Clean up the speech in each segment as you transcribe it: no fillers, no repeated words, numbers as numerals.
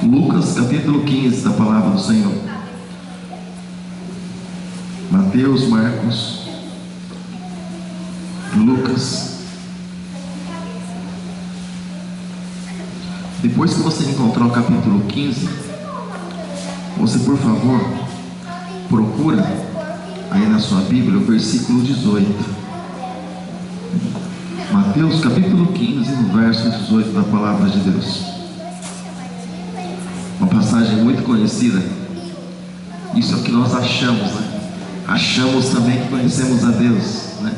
Lucas capítulo 15 da palavra do Senhor. Mateus, Marcos, Lucas. Depois que você encontrar o capítulo 15, você, por favor, procura aí na sua Bíblia o versículo 18. Mateus capítulo 15, no verso 18 da palavra de Deus. Uma passagem muito conhecida. Isso é o que nós achamos, né? Achamos também que conhecemos a Deus, né?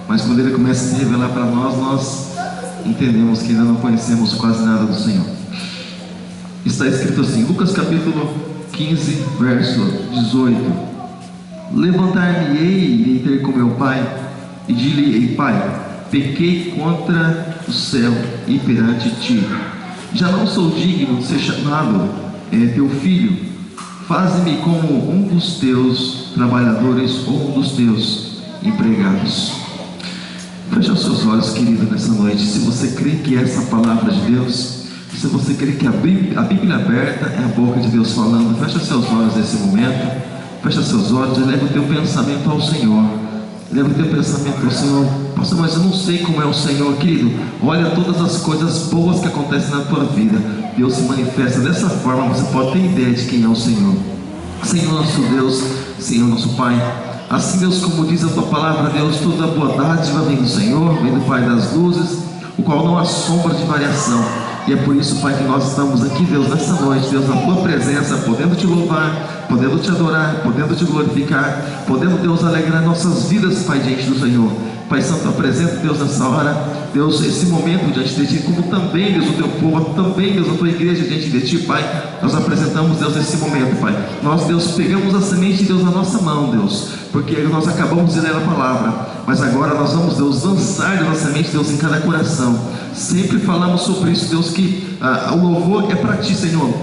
Mas quando Ele começa a se revelar para nós, nós entendemos que ainda não conhecemos quase nada do Senhor. Está escrito assim, Lucas capítulo 15, verso 18: Levantar-me-ei e ir ter com meu pai, e dir-lhe-ei: Pai, pequei contra o céu e perante ti. Já não sou digno de ser chamado teu filho. Faze-me como um dos teus trabalhadores ou um dos teus empregados. Feche os seus olhos, querido, nessa noite. Se você crê que essa palavra de Deus, se você crê que a Bíblia aberta é a boca de Deus falando, feche seus olhos nesse momento. Feche seus olhos e leva o teu pensamento ao Senhor. Leva o teu pensamento ao Senhor. Pastor, mas eu não sei como é o Senhor, querido. Olha todas as coisas boas que acontecem na tua vida. Deus se manifesta dessa forma. Você pode ter ideia de quem é o Senhor. Senhor nosso Deus, Senhor nosso Pai. Assim, Deus, como diz a tua palavra, Deus, toda boa dádiva vem do Senhor, vem do Pai das luzes, o qual não há sombra de variação. E é por isso, Pai, que nós estamos aqui, Deus, nessa noite, Deus, na tua presença, podendo te louvar, podendo te adorar, podendo te glorificar, podendo, Deus, alegrar nossas vidas, Pai, diante do Senhor. Pai Santo, apresenta, Deus, nessa hora, Deus, esse momento diante de ti, como também, Deus, o teu povo, também, Deus, a tua igreja diante de ti, Pai. Nós apresentamos, Deus, esse momento, Pai. Nós, Deus, pegamos a semente, Deus, na nossa mão, Deus, porque nós acabamos de ler a palavra, mas agora nós vamos, Deus, lançar, Deus, a semente, Deus, em cada coração. Sempre falamos sobre isso, Deus, que o louvor é para ti, Senhor,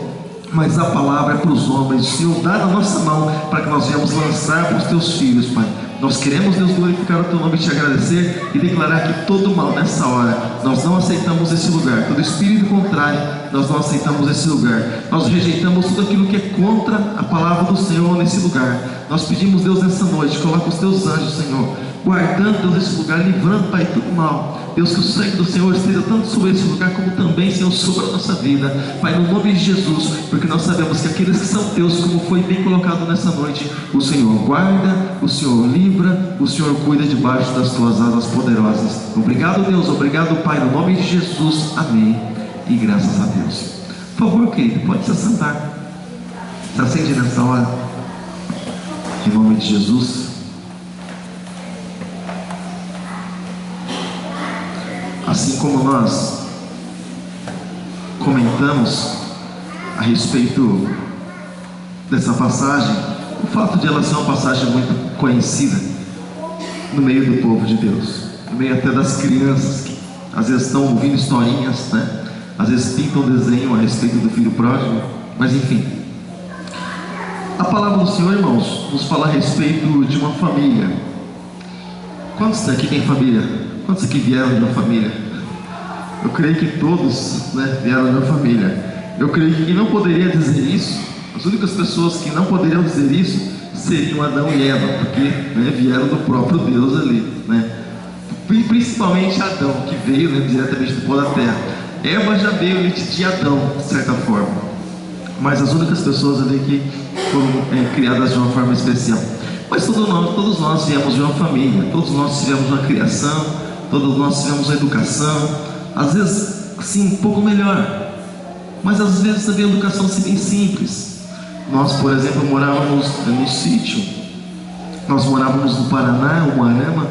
mas a palavra é para os homens. Senhor, dá na nossa mão para que nós venhamos lançar para os teus filhos, Pai. Nós queremos, Deus, glorificar o teu nome e te agradecer e declarar que todo mal nessa hora, nós não aceitamos esse lugar. Todo espírito contrário, nós não aceitamos esse lugar. Nós rejeitamos tudo aquilo que é contra a palavra do Senhor nesse lugar. Nós pedimos, Deus, nessa noite, coloca os teus anjos, Senhor, guardando, Deus, esse lugar, livrando, Pai, todo mal. Deus, que o sangue do Senhor esteja tanto sobre esse lugar, como também, Senhor, sobre a nossa vida, Pai, no nome de Jesus, porque nós sabemos que aqueles que são teus, como foi bem colocado nessa noite, o Senhor guarda, o Senhor livra, o Senhor cuida debaixo das tuas asas poderosas. Obrigado, Deus, obrigado, Pai, no nome de Jesus, amém, e graças a Deus. Por favor, querido, pode se assentar. Se acende nessa hora, em nome de Jesus. Assim como nós comentamos a respeito dessa passagem, o fato de ela ser uma passagem muito conhecida no meio do povo de Deus, no meio até das crianças que às vezes estão ouvindo historinhas, né? Às vezes pintam um desenho a respeito do filho pródigo, mas enfim. A palavra do Senhor, irmãos, nos fala a respeito de uma família. Quantos daqui têm família? Quantos aqui vieram de uma família? Eu creio que todos, né, vieram de uma família. Eu creio que quem não poderia dizer isso, as únicas pessoas que não poderiam dizer isso, seriam Adão e Eva, porque, né, vieram do próprio Deus ali, né? Principalmente Adão, que veio, né, diretamente do pó da terra. Eva já veio de Adão, de certa forma, mas as únicas pessoas ali que foram criadas de uma forma especial. Mas todos nós viemos de uma família, todos nós tivemos uma criação, todos nós tivemos uma educação, às vezes sim, um pouco melhor, mas às vezes também a educação assim, bem simples. Nós, por exemplo, morávamos no sítio, nós morávamos no Paraná, Umuarama,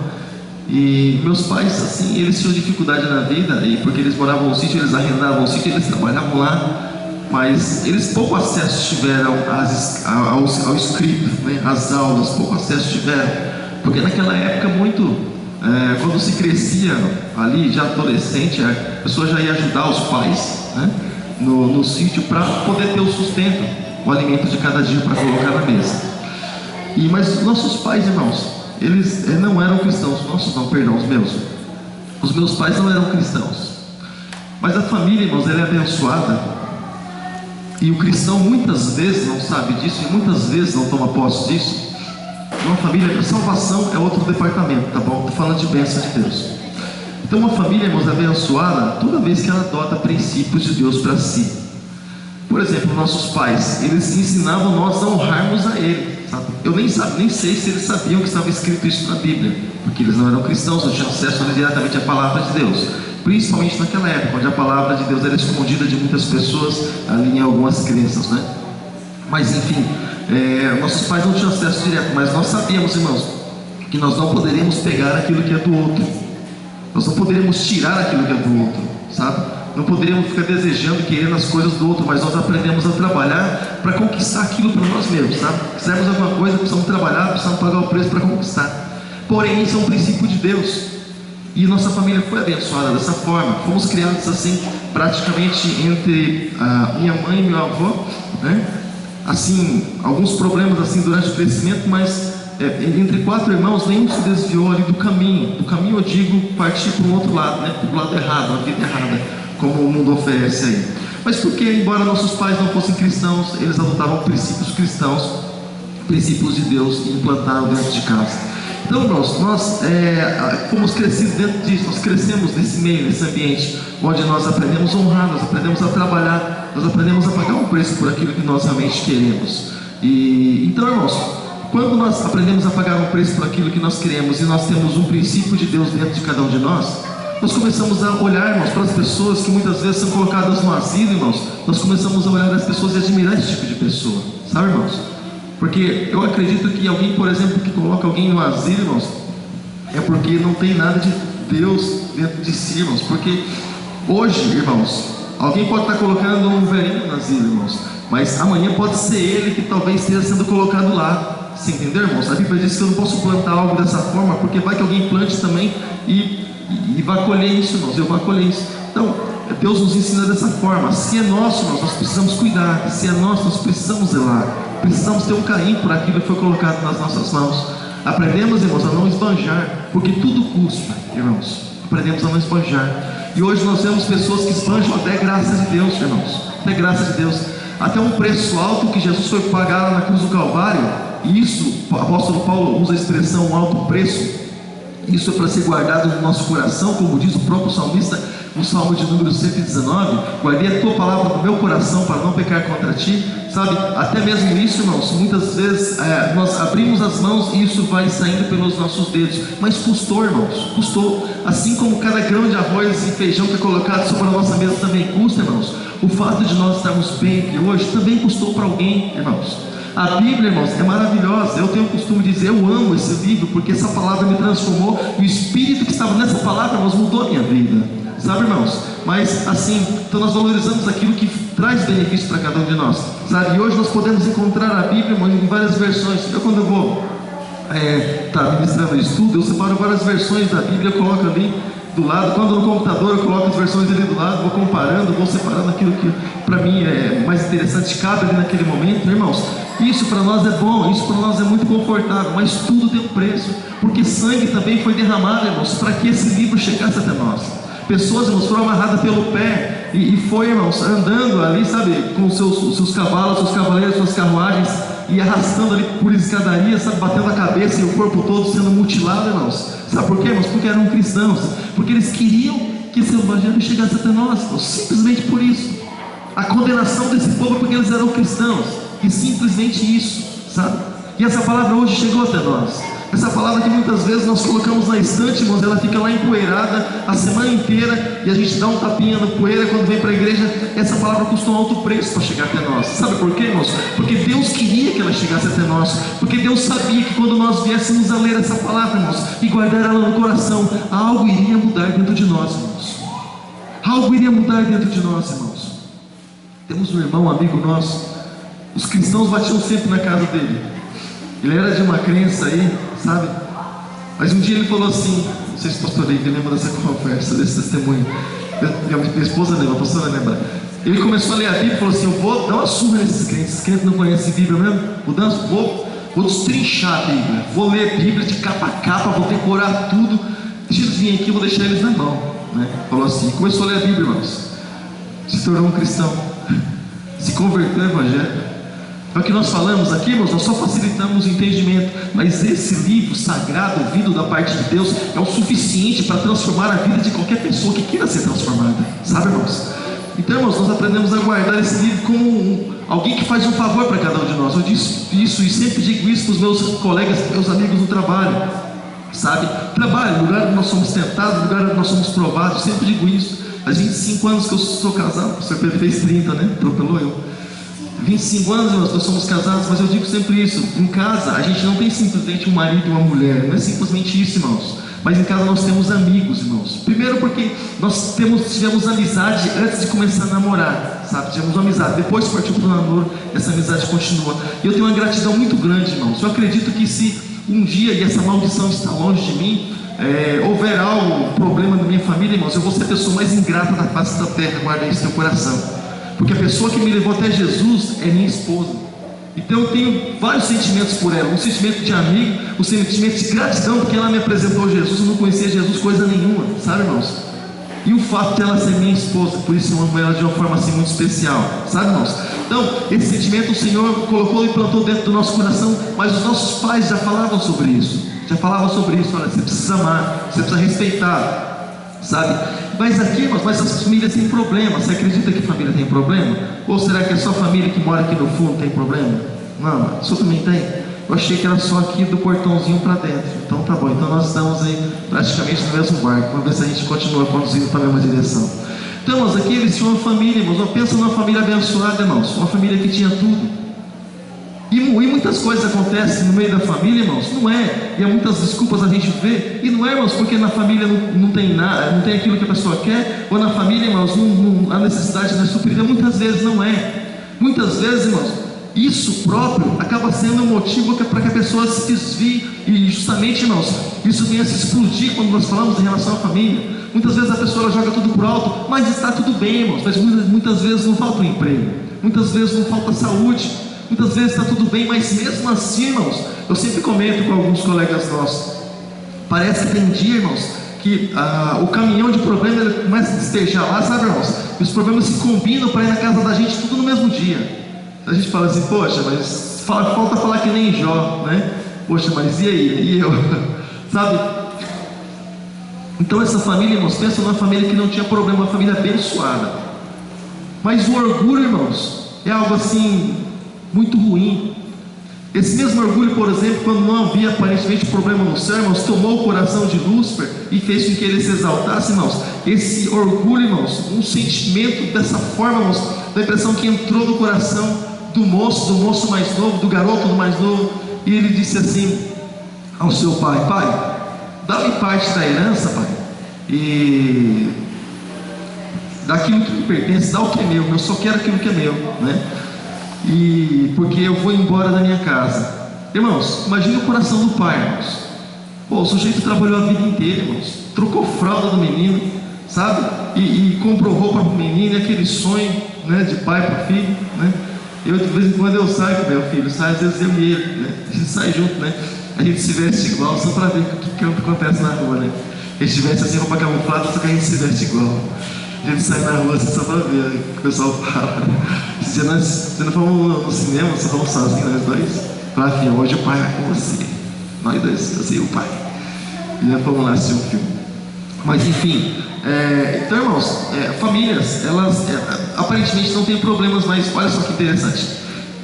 e meus pais, assim, eles tinham dificuldade na vida, e porque eles moravam no sítio, eles arrendavam o sítio, eles trabalhavam lá, mas eles pouco acesso tiveram ao escrito, né, às aulas, pouco acesso tiveram, porque naquela época quando se crescia ali, já adolescente, a pessoa já ia ajudar os pais, né, no sítio para poder ter o sustento, o alimento de cada dia para colocar na mesa. Mas nossos pais, irmãos, eles não eram cristãos, os meus pais não eram cristãos, mas a família, irmãos, ela é abençoada e o cristão muitas vezes não sabe disso e muitas vezes não toma posse disso, uma família, salvação é outro departamento, tá bom? Estou falando de bênção de Deus. Então uma família, irmãos, é abençoada toda vez que ela adota princípios de Deus para si. Por exemplo, nossos pais, eles ensinavam nós a honrarmos a Ele, sabe? Eu nem sei se eles sabiam que estava escrito isso na Bíblia, porque eles não eram cristãos, não tinham acesso diretamente à palavra de Deus, principalmente naquela época, onde a palavra de Deus era escondida de muitas pessoas ali em algumas crenças, né? Mas enfim, nossos pais não tinham acesso direto, mas nós sabíamos, irmãos, que nós não poderíamos pegar aquilo que é do outro, nós não poderíamos tirar aquilo que é do outro, sabe? Não poderíamos ficar desejando e querendo as coisas do outro, mas nós aprendemos a trabalhar para conquistar aquilo para nós mesmos, sabe? Se quisermos alguma coisa, precisamos trabalhar, precisamos pagar o preço para conquistar. Porém, isso é um princípio de Deus, e nossa família foi abençoada dessa forma. Fomos criados assim, praticamente entre a minha mãe e meu avô, né? Assim, alguns problemas assim durante o crescimento, mas entre 4 irmãos, nenhum se desviou ali do caminho. Do caminho eu digo partir para um outro lado, né? Para o lado errado, a vida errada, como o mundo oferece aí. Mas porque, embora nossos pais não fossem cristãos, eles adotavam princípios cristãos, princípios de Deus, e implantaram dentro de casa. Então, irmãos, nós fomos crescidos dentro disso, nós crescemos nesse meio, nesse ambiente, onde nós aprendemos a honrar, nós aprendemos a trabalhar, nós aprendemos a pagar um preço por aquilo que nós realmente queremos. Então, irmãos, quando nós aprendemos a pagar um preço por aquilo que nós queremos, e nós temos um princípio de Deus dentro de cada um de nós começamos a olhar, irmãos, para as pessoas que muitas vezes são colocadas no asilo, irmãos. Nós começamos a olhar as pessoas e admirar esse tipo de pessoa, sabe, irmãos? Porque eu acredito que alguém, por exemplo, que coloca alguém no asilo, irmãos, é porque não tem nada de Deus dentro de si, irmãos. Porque hoje, irmãos, alguém pode estar colocando um velhinho no asilo, irmãos, mas amanhã pode ser ele que talvez esteja sendo colocado lá. Você entendeu, irmãos? A Bíblia diz que eu não posso plantar algo dessa forma, porque vai que alguém plante também e vai colher isso, irmãos. Eu vou colher isso. Então, Deus nos ensina dessa forma. Se é nosso, nós precisamos cuidar. Se é nosso, nós precisamos zelar. Precisamos ter um carinho por aquilo que foi colocado nas nossas mãos. Aprendemos, irmãos, a não esbanjar, porque tudo custa, irmãos. Aprendemos a não esbanjar. E hoje nós vemos pessoas que esbanjam até graça de Deus, irmãos. Até graça de Deus. Até um preço alto que Jesus foi pagar lá na cruz do Calvário. E isso, o apóstolo Paulo usa a expressão um alto preço. Isso é para ser guardado no nosso coração, como diz o próprio salmista no Salmo de número 119, guardei a tua palavra no meu coração para não pecar contra ti, sabe? Até mesmo isso, irmãos, muitas vezes nós abrimos as mãos e isso vai saindo pelos nossos dedos, mas custou, irmãos, custou. Assim como cada grão de arroz e feijão que é colocado sobre a nossa mesa também custa, irmãos, o fato de nós estarmos bem aqui hoje também custou para alguém, irmãos. A Bíblia, irmãos, é maravilhosa. Eu tenho o costume de dizer, eu amo esse livro, porque essa palavra me transformou, e o Espírito que estava nessa palavra, irmãos, mudou a minha vida, sabe, irmãos? Mas assim, então nós valorizamos aquilo que traz benefício para cada um de nós, sabe? E hoje nós podemos encontrar a Bíblia, irmãos, em várias versões. Eu, quando eu vou ministrando estudo, eu separo várias versões da Bíblia, eu coloco ali do lado. Quando no computador eu coloco as versões ali do lado, vou comparando, vou separando aquilo que para mim é mais interessante, cabe ali naquele momento, irmãos. Isso para nós é bom, isso para nós é muito confortável, mas tudo tem um preço, porque sangue também foi derramado, irmãos, para que esse livro chegasse até nós. Pessoas, irmãos, foram amarradas pelo pé e foi, irmãos, andando ali, sabe, com seus cavalos, seus cavaleiros, suas carruagens, e arrastando ali por escadaria, sabe, batendo a cabeça e o corpo todo sendo mutilado, irmãos. Sabe por quê, irmãos? Porque eram cristãos, porque eles queriam que esse evangelho chegasse até nós, irmãos. Simplesmente por isso. A condenação desse povo é porque eles eram cristãos, e simplesmente isso, sabe? E essa palavra hoje chegou até nós. Essa palavra que muitas vezes nós colocamos na estante, irmãos, ela fica lá empoeirada a semana inteira, e a gente dá um tapinha no poeira quando vem para a igreja. Essa palavra custou um alto preço para chegar até nós. Sabe por quê, irmãos? Porque Deus queria que ela chegasse até nós, porque Deus sabia que quando nós viéssemos a ler essa palavra, irmãos, e guardar ela no coração, algo iria mudar dentro de nós, irmãos. Algo iria mudar dentro de nós, irmãos. Temos um irmão, um amigo nosso, os cristãos batiam sempre na casa dele. Ele era de uma crença aí, sabe? Mas um dia ele falou assim, não sei se o pastor Lívia lembra dessa conversa, desse testemunho. Minha esposa lembra, a pastora lembra. Ele começou a ler a Bíblia e falou assim, eu vou dar uma surra nesses crentes. Esses crentes não conhecem a Bíblia mesmo? Vou destrinchar a Bíblia. Vou ler a Bíblia de capa a capa, vou decorar tudo. Deixa eles virem aqui, eu vou deixar eles na mão, né? Falou assim, começou a ler a Bíblia, irmãos. Se tornou um cristão. se converteu ao Evangelho. É o que nós falamos aqui, irmãos, nós só facilitamos o entendimento, mas esse livro sagrado, ouvido da parte de Deus, é o suficiente para transformar a vida de qualquer pessoa que queira ser transformada, sabe, irmãos? Então, irmãos, nós aprendemos a guardar esse livro como alguém que faz um favor para cada um de nós. Eu disse isso e sempre digo isso para os meus colegas, meus amigos no trabalho, sabe? Trabalho, lugar onde nós somos tentados, lugar onde nós somos provados, eu sempre digo isso. Faz 25 anos que eu sou casado, o senhor Pedro fez 30, né? Atropelou eu. 25 anos, irmãos, nós somos casados, mas eu digo sempre isso: em casa a gente não tem simplesmente um marido e uma mulher, não é simplesmente isso, irmãos. Mas em casa nós temos amigos, irmãos. Primeiro porque nós tivemos amizade antes de começar a namorar, sabe? Tivemos uma amizade, depois partiu para o namoro, essa amizade continua. E eu tenho uma gratidão muito grande, irmãos. Eu acredito que se um dia, e essa maldição está longe de mim, houver algo, problema na minha família, irmãos, eu vou ser a pessoa mais ingrata da face da terra. Guarda isso no teu coração. Porque a pessoa que me levou até Jesus é minha esposa. Então eu tenho vários sentimentos por ela. Um sentimento de amigo, um sentimento de gratidão, porque ela me apresentou Jesus. Eu não conhecia Jesus coisa nenhuma, sabe, irmãos? E o fato de ela ser minha esposa, por isso eu amo ela de uma forma assim muito especial, sabe, irmãos? Então, esse sentimento o Senhor colocou e plantou dentro do nosso coração. Mas os nossos pais já falavam sobre isso. Já falavam sobre isso. Olha, você precisa amar, você precisa respeitar, sabe? Mas aqui, irmãos, mas as famílias têm problema. Você acredita que família tem problema? Ou será que é só a família que mora aqui no fundo tem problema? Não, isso também tem. Eu achei que era só aqui do portãozinho para dentro. Então tá bom, então nós estamos aí praticamente no mesmo barco. Vamos ver se a gente continua conduzindo para a mesma direção. Então, irmãos, aqui eles tinham uma família, irmãos. Pensa numa família abençoada, irmãos. Uma família que tinha tudo. E muitas coisas acontecem no meio da família, irmãos, não é, e há muitas desculpas a gente vê, e não é, irmãos, porque na família não tem nada, não tem aquilo que a pessoa quer, ou na família, irmãos, a necessidade não é suprida. Muitas vezes não é. Muitas vezes, irmãos, isso próprio acaba sendo um motivo para que a pessoa se desvie, e justamente, irmãos, isso vem a se explodir quando nós falamos em relação à família. Muitas vezes a pessoa joga tudo por alto, mas está tudo bem, irmãos, mas muitas vezes não falta um emprego, muitas vezes não falta saúde, muitas vezes está tudo bem, mas mesmo assim, irmãos, eu sempre comento com alguns colegas nossos, parece que tem dia, irmãos, que o caminhão de problema ele começa a despejar lá, sabe, irmãos? E os problemas se combinam para ir na casa da gente tudo no mesmo dia. A gente fala assim, poxa, mas falta falar que nem Jó, né? Poxa, mas e aí? E eu? Sabe? Então essa família, irmãos, pensa numa família que não tinha problema, uma família abençoada. Mas o orgulho, irmãos, é algo assim muito ruim. Esse mesmo orgulho, por exemplo, quando não havia aparentemente problema no céu, irmãos, tomou o coração de Lúcifer e fez com que ele se exaltasse, irmãos. Esse orgulho, irmãos, um sentimento dessa forma, irmãos, da impressão que entrou no coração do moço mais novo, do garoto mais novo, e ele disse assim ao seu pai: pai, dá-me parte da herança, pai, e daquilo que me pertence, dá o que é meu, eu só quero aquilo que é meu, né? E porque eu vou embora da minha casa. Irmãos, imagine o coração do pai, irmãos. Pô, o sujeito trabalhou a vida inteira, irmãos, trocou fralda do menino, sabe? E comprou roupa para o menino, aquele sonho, né, de pai para filho, né? Eu de vez em quando eu saio com meu filho, sai às vezes eu e ele, né? A gente sai junto, né? A gente se veste igual só para ver o que acontece na rua, né? A gente veste assim roupa camuflada, só que a gente se veste igual. A gente sai na rua assim só para ver o que o pessoal fala. Se nós não fomos no cinema, só fomos sozinhos, nós dois. Fala, filho, hoje o pai vai com você. Nós dois, eu e o pai. E nós fomos lá assistir um filme. Mas enfim, então, irmãos, famílias, elas aparentemente não têm problemas, mas olha só que interessante.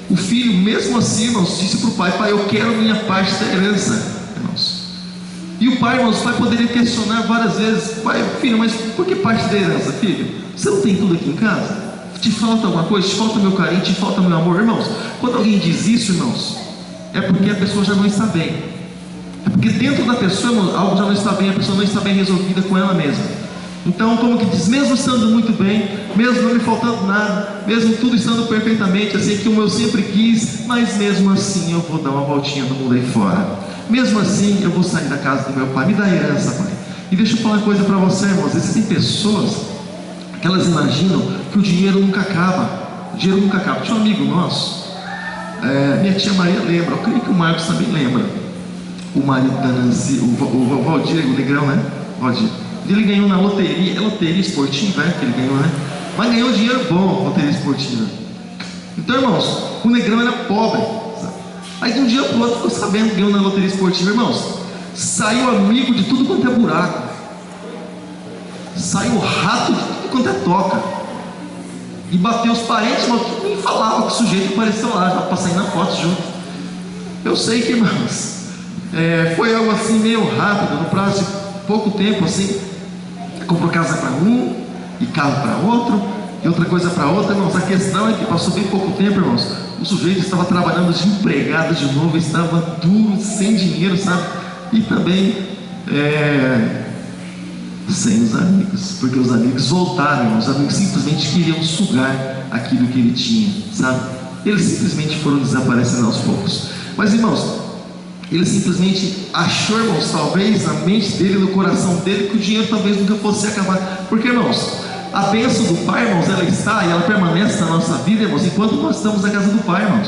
O filho, mesmo assim, irmãos, disse para o pai: pai, eu quero minha parte da herança, irmãos. E o pai, irmãos, o pai poderia questionar várias vezes: pai, filho, mas por que parte da herança, filho? Você não tem tudo aqui em casa? Te falta alguma coisa? Te falta meu carinho? Te falta meu amor? Irmãos, quando alguém diz isso, irmãos, é porque a pessoa já não está bem. É porque dentro da pessoa, irmãos, algo já não está bem, a pessoa não está bem resolvida com ela mesma. Então, como que diz, mesmo estando muito bem, mesmo não me faltando nada, mesmo tudo estando perfeitamente assim como eu sempre quis, mas mesmo assim eu vou dar uma voltinha no mundo aí fora. Mesmo assim eu vou sair da casa do meu pai, me dá herança, pai. E deixa eu falar uma coisa para você, irmãos, existem pessoas que elas imaginam que o dinheiro nunca acaba. O dinheiro nunca acaba. Tinha um amigo nosso, minha tia Maria lembra, eu creio que o Marcos também lembra, o marido da Nancy, o Valdir, o Negrão, né? Valdir. Ele ganhou na loteria, é loteria esportiva, que ele ganhou, né? Mas ganhou dinheiro bom, loteria esportiva. Então, irmãos, o negrão era pobre, sabe? Aí de um dia para o outro ficou sabendo que ganhou na loteria esportiva, irmãos. Saiu amigo de tudo quanto é buraco, saiu rato de tudo quanto é toca, e bateu os parentes, mas que nem falava que o sujeito apareceu lá, já para sair na foto junto. Eu sei que, irmãos, foi algo assim meio rápido, no prazo de pouco tempo, assim, comprou casa para um, e carro para outro, e outra coisa para outra, irmãos. A questão é que passou bem pouco tempo, irmãos, o sujeito estava trabalhando de empregado de novo, estava duro, sem dinheiro, sabe? E também sem os amigos, porque os amigos voltaram, os amigos simplesmente queriam sugar aquilo que ele tinha, sabe? Eles simplesmente foram desaparecendo aos poucos. Mas, irmãos, ele simplesmente achou, irmãos, talvez na mente dele, no coração dele, que o dinheiro talvez nunca fosse acabar. Porque, irmãos, a bênção do Pai, irmãos, ela está e ela permanece na nossa vida, irmãos, enquanto nós estamos na casa do Pai, irmãos.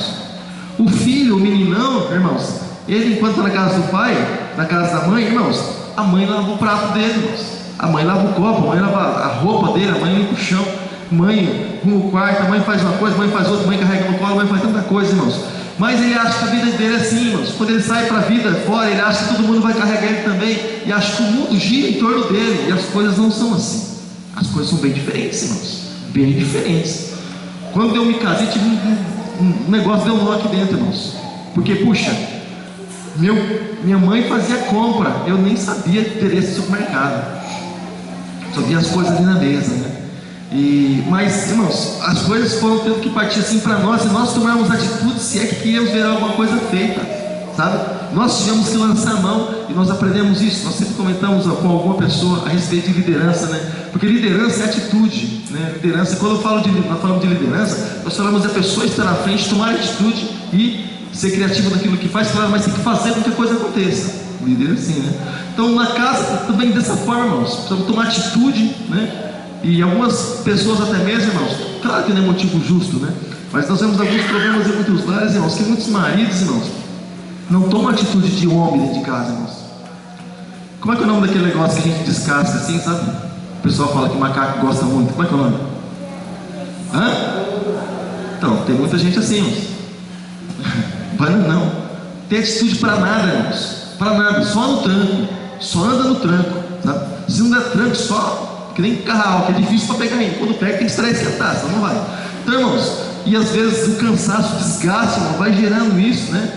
O filho, o meninão, irmãos, ele enquanto está na casa do pai, na casa da mãe, irmãos, a mãe lava o prato dele, irmãos. A mãe lava o copo, a mãe lava a roupa dele, a mãe limpa o chão, a mãe arruma o quarto, a mãe faz uma coisa, a mãe faz outra, a mãe carrega no colo, a mãe faz tanta coisa, irmãos. Mas ele acha que a vida dele é assim, irmãos. Quando ele sai para a vida fora, ele acha que todo mundo vai carregar ele também, e acha que o mundo gira em torno dele, e as coisas não são assim. As coisas são bem diferentes, irmãos, bem diferentes. Quando eu me casei, tive um negócio, deu um nó aqui dentro, irmãos. Porque, puxa, minha mãe fazia compra, eu nem sabia ter esse supermercado, só via as coisas ali na mesa, né? Mas, irmãos, as coisas foram tendo que partir assim para nós, e nós tomarmos atitude, se é que queríamos ver alguma coisa feita, sabe? Nós tivemos que lançar a mão, e nós aprendemos isso. Nós sempre comentamos com alguma pessoa a respeito de liderança, né? Porque liderança é atitude, né? Liderança, quando nós falamos de liderança, nós falamos da pessoa estar na frente, tomar atitude e ser criativo naquilo que faz, claro, mas tem que fazer com que a coisa aconteça. O líder é assim, né? Então na casa também dessa forma, irmãos, precisamos tomar atitude, né? E algumas pessoas até mesmo, irmãos, claro que não é motivo justo, né? Mas nós vemos alguns problemas em muitos lares, irmãos, que muitos maridos, irmãos, não tomam atitude de homem dentro de casa, irmãos. Como é que é o nome daquele negócio que a gente descasca assim, sabe? O pessoal fala que macaco gosta muito. Como é que é o nome? Então, tem muita gente assim, irmãos. Não tem atitude para nada, irmãos, para nada, só no tranco, só anda no tranco, sabe? Se não der tranco, só que nem carro, que é difícil para pegar ainda. Quando pega, tem que esperar esquentar, senão não vai. Então, irmãos, e às vezes o cansaço, o desgaste, irmão, vai gerando isso, né?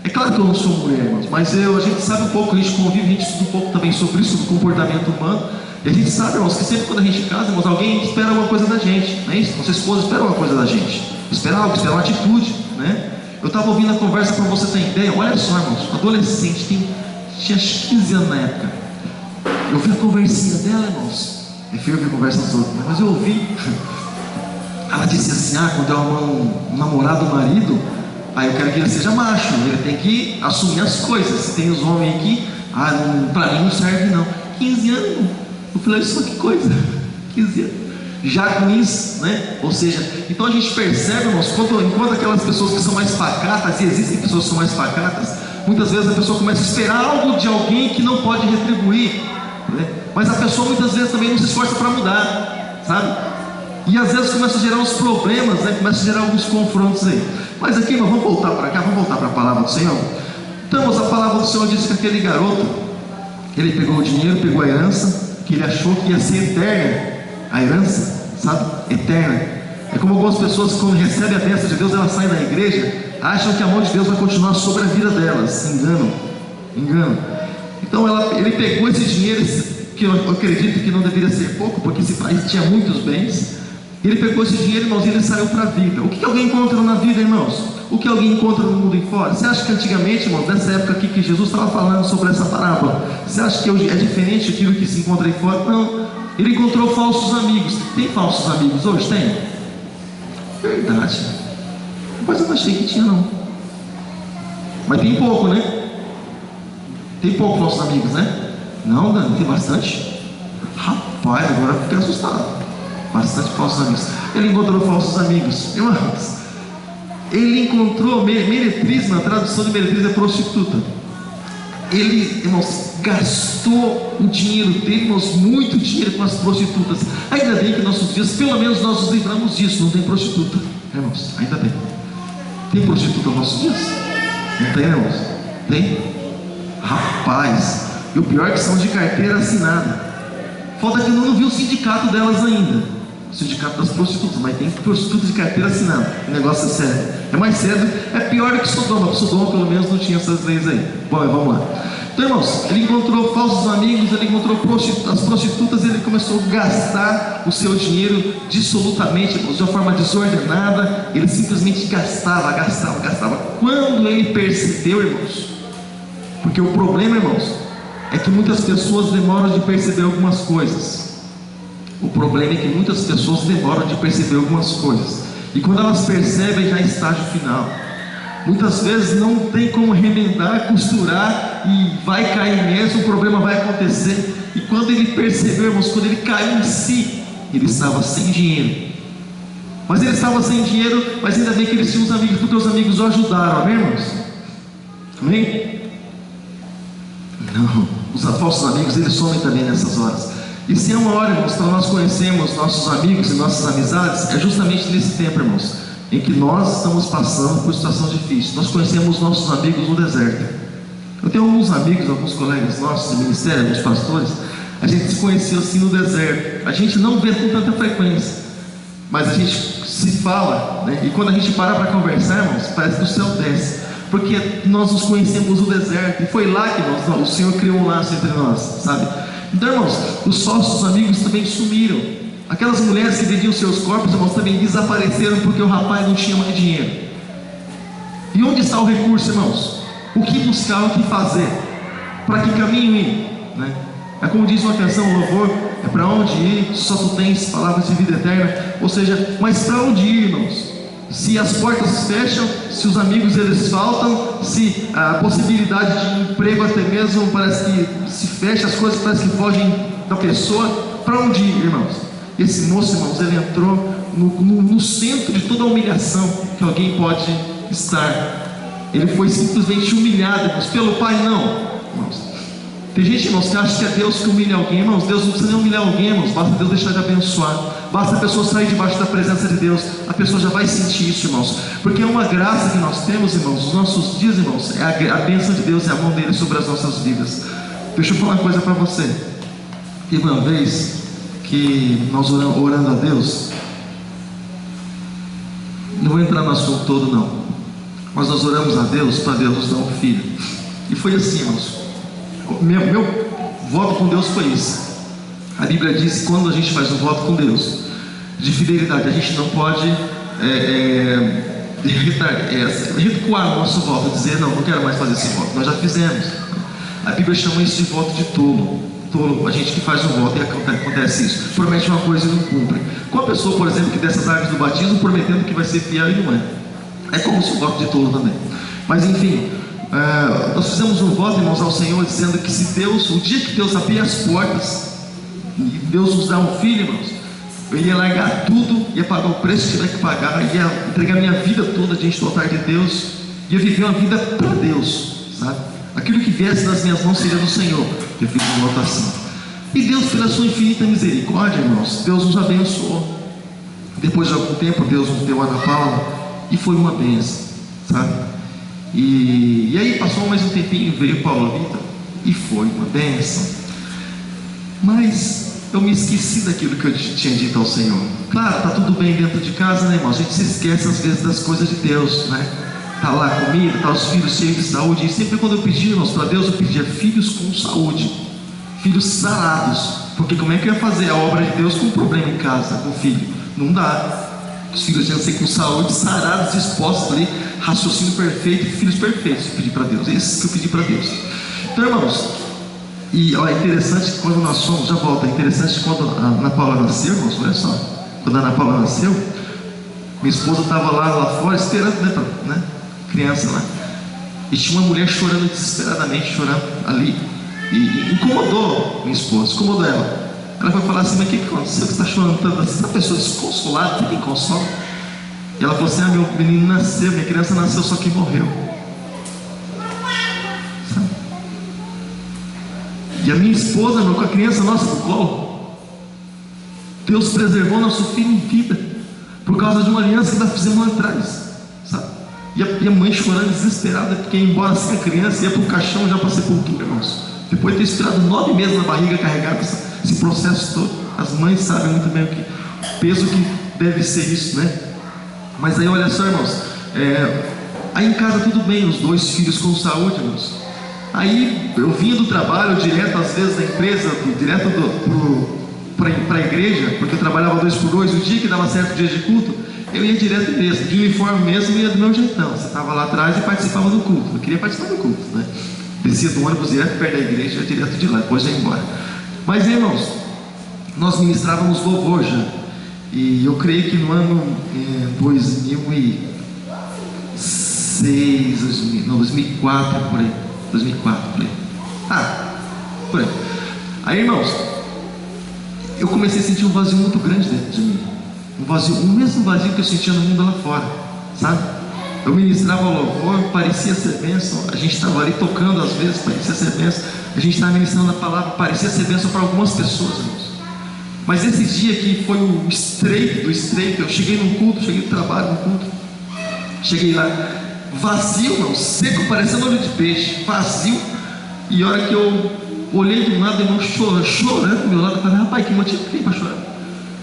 É claro que eu não sou mulher, irmãos, mas a gente sabe um pouco, a gente convive, a gente estuda um pouco também sobre isso, sobre o comportamento humano. E a gente sabe, irmãos, que sempre quando a gente casa, irmãos, alguém espera alguma coisa da gente, não é isso? Nossa esposa espera alguma coisa da gente, espera algo, espera uma atitude, né? Eu estava ouvindo a conversa, para você ter ideia, olha só, irmãos, adolescente, tinha 15 anos na época. Eu ouvi a conversinha dela, irmãos. É feio ouvir a conversa dos outros, mas eu ouvi. Ela disse assim: quando eu arrumar um namorado, um marido, aí eu quero que ele seja macho, ele tem que assumir as coisas. Se tem os homens aqui, para mim não serve não. 15 anos, eu falei, só que coisa, 15 anos. Já com isso, né? Ou seja, então a gente percebe, irmãos, enquanto aquelas pessoas que são mais pacatas, e existem pessoas que são mais pacatas, muitas vezes a pessoa começa a esperar algo de alguém que não pode retribuir, né? Mas a pessoa muitas vezes também não se esforça para mudar, sabe? E às vezes começa a gerar uns problemas, né? Começa a gerar alguns confrontos aí. Mas aqui, irmão, vamos voltar para cá, vamos voltar para a palavra do Senhor. Então, a palavra do Senhor diz que aquele garoto, ele pegou o dinheiro, pegou a herança, que ele achou que ia ser eterna. A herança, sabe? Eterna. É como algumas pessoas, quando recebem a bênção de Deus, elas saem da igreja, acham que a mão de Deus vai continuar sobre a vida delas. Engano. Então ele pegou esse dinheiro, que eu acredito que não deveria ser pouco, porque esse país tinha muitos bens. Ele pegou esse dinheiro, irmãos, e ele saiu para a vida. O que alguém encontra na vida, irmãos? O que alguém encontra no mundo em fora? Você acha que antigamente, irmãos, nessa época aqui que Jesus estava falando sobre essa parábola, você acha que hoje é diferente daquilo que se encontra aí fora? Não. Ele encontrou falsos amigos. Tem falsos amigos hoje? Tem? Verdade. Mas eu não achei que tinha, não. Mas tem pouco, né? Tem pouco falsos amigos, né? Não, Dani, tem bastante. Rapaz, agora eu fiquei assustado. Bastante falsos amigos. Ele encontrou falsos amigos. Irmãos, ele encontrou meretrismo. A tradução de meretrismo é prostituta. Ele, irmãos, gastou o dinheiro dele, irmãos, muito dinheiro com as prostitutas. Ainda bem que em nossos dias, pelo menos nós nos livramos disso, não tem prostituta, irmãos, ainda bem. Tem prostituta nos nossos dias? Não tem, irmãos? Tem? Rapaz, e o pior é que são de carteira assinada. Falta que eu não vi o sindicato delas ainda, o sindicato das prostitutas, mas tem prostituta de carteira assinada. O negócio é sério, é mais sério, é pior do que Sodoma. Sodoma pelo menos não tinha essas leis aí. Bom, vamos lá. Então, irmãos, ele encontrou falsos amigos, ele encontrou as prostitutas, ele começou a gastar o seu dinheiro dissolutamente, irmãos, de uma forma desordenada. Ele simplesmente gastava. Quando ele percebeu, irmãos, porque o problema, irmãos, é que muitas pessoas demoram de perceber algumas coisas. O problema é que muitas pessoas demoram de perceber algumas coisas, e quando elas percebem, já é estágio final. Muitas vezes não tem como remendar, costurar, e vai cair mesmo, o problema vai acontecer. E quando ele percebeu, irmãos, quando ele caiu em si, ele estava sem dinheiro. Mas ele estava sem dinheiro, mas ainda bem que ele tinha os amigos, porque os amigos o ajudaram, amém, irmãos? Amém? Não, os falsos amigos, eles somem também nessas horas. E se é uma hora, irmãos, para nós conhecermos nossos amigos e nossas amizades, é justamente nesse tempo, irmãos, em que nós estamos passando por situação difícil. Nós conhecemos nossos amigos no deserto. Eu tenho alguns amigos, alguns colegas nossos do ministério, alguns pastores. A gente se conheceu assim no deserto. A gente não vê com tanta frequência, mas a gente se fala, né? E quando a gente para conversar, irmãos, parece que o céu desce, porque nós nos conhecemos no deserto, e foi lá que o Senhor criou um laço entre nós, sabe? Então, irmãos, os falsos amigos também sumiram. Aquelas mulheres que vendiam seus corpos, irmãos, também desapareceram, porque o rapaz não tinha mais dinheiro. E onde está o recurso, irmãos? O que buscar, o que fazer? Para que caminho ir? Né? É como diz uma canção, o louvor, é para onde ir, só tu tens palavras de vida eterna. Ou seja, mas para onde ir, irmãos? Se as portas fecham, se os amigos eles faltam, se a possibilidade de emprego até mesmo parece que se fecha, as coisas parecem que fogem da pessoa, para onde ir, irmãos? Esse moço, irmãos, ele entrou no centro de toda a humilhação que alguém pode estar. Ele foi simplesmente humilhado, irmãos, pelo Pai, não, irmãos. Tem gente, irmãos, que acha que é Deus que humilha alguém, irmãos. Deus não precisa nem humilhar alguém, irmãos. Basta Deus deixar de abençoar. Basta a pessoa sair debaixo da presença de Deus. A pessoa já vai sentir isso, irmãos. Porque é uma graça que nós temos, irmãos. Os nossos dias, irmãos, é a bênção de Deus e a mão dele sobre as nossas vidas. Deixa eu falar uma coisa para você. Teve uma vez que nós orando a Deus, não vou entrar no assunto todo não, mas nós oramos a Deus para Deus nos dar um filho. E foi assim, irmãos. Meu voto com Deus foi isso. A Bíblia diz que quando a gente faz um voto com Deus de fidelidade, a gente não pode recuar o nosso voto, dizer não quero mais fazer esse voto, nós já fizemos. A Bíblia chama isso de voto de tolo. A gente que faz um voto e acontece isso, promete uma coisa e não cumpre. Com a pessoa, por exemplo, que dessas águas do batismo, prometendo que vai ser fiel e não é como se um voto de tolo também. Mas enfim, nós fizemos um voto, irmãos, ao Senhor, dizendo que se Deus, o dia que Deus abrir as portas e Deus nos dá um filho, irmãos, eu ia largar tudo, ia pagar o preço que tiver que pagar, ia entregar minha vida toda diante do altar de Deus, ia viver uma vida para Deus, sabe? Aquilo que viesse nas minhas mãos seria do Senhor. Eu fiz uma voto assim. E Deus, pela sua infinita misericórdia, irmãos, Deus nos abençoou. Depois de algum tempo, Deus nos deu a Ana Paula, e foi uma bênção, sabe? E aí passou mais um tempinho, veio Paulo Vitor, e foi uma bênção. Mas eu me esqueci daquilo que eu tinha dito ao Senhor. Claro, está tudo bem dentro de casa, né, irmão? A gente se esquece às vezes das coisas de Deus, né? Está lá comida, está os filhos cheios de saúde. E sempre quando eu pedi, irmãos, para Deus, eu pedia filhos com saúde, filhos sarados. Porque como é que eu ia fazer a obra de Deus com um problema em casa, com o filho? Não dá. Os filhos tinham que ser com saúde, sarados, dispostos ali, raciocínio perfeito, filhos perfeitos. Eu pedi para Deus, é isso que eu pedi para Deus. Então, irmãos, e ó, é interessante que quando nós somos, já volta, é interessante que quando a Ana Paula nasceu, irmãos, olha só, quando a Ana Paula nasceu, minha esposa estava lá fora esperando, né, criança lá, e tinha uma mulher chorando desesperadamente, chorando ali, e incomodou minha esposa, incomodou ela. Ela foi falar assim: mas o que aconteceu? Que você está chorando tanto? Você está pessoa desconsolada, tem quem consola? E ela falou assim: meu menino nasceu, minha criança nasceu, só que morreu. Sabe? E a minha esposa, irmão, com a criança nossa no colo. Deus preservou nosso filho em vida, por causa de uma aliança que nós fizemos lá atrás, sabe? E a mãe chorando desesperada, porque ia embora sem a criança, ia para o caixão já para a sepultura, irmãos. Depois de ter esperado 9 meses na barriga carregado esse processo todo. As mães sabem muito bem o peso que deve ser isso, né? Mas aí olha só, irmãos, aí em casa tudo bem, os 2 filhos com saúde, irmãos. Aí eu vinha do trabalho direto, às vezes da empresa, direto para a igreja, porque eu trabalhava 2 por 2, o dia que dava certo dia de culto, eu ia direto mesmo, de uniforme mesmo, ia do meu jeitão. Você estava lá atrás e participava do culto. Eu queria participar do culto, né? Descia do ônibus direto perto da igreja, ia direto de lá, depois ia embora. Mas, irmãos, nós ministrávamos louvor já. E eu creio que no ano 2004, por aí. 2004, por aí. Por aí. Aí, irmãos, eu comecei a sentir um vazio muito grande dentro de mim. Um vazio, o mesmo vazio que eu sentia no mundo lá fora, sabe? Eu ministrava louvor, parecia ser bênção. A gente estava ali tocando às vezes, parecia ser bênção. A gente estava ministrando a palavra, parecia ser bênção para algumas pessoas, irmãos. Mas esse dia que foi o estreito do estreito, eu cheguei num culto, cheguei do trabalho no culto, cheguei lá, vazio, irmão, seco, parecendo olho de peixe, vazio. E a hora que eu olhei de um lado, irmão, chorando do meu lado, eu falei, rapaz, que motivo que tem para chorar?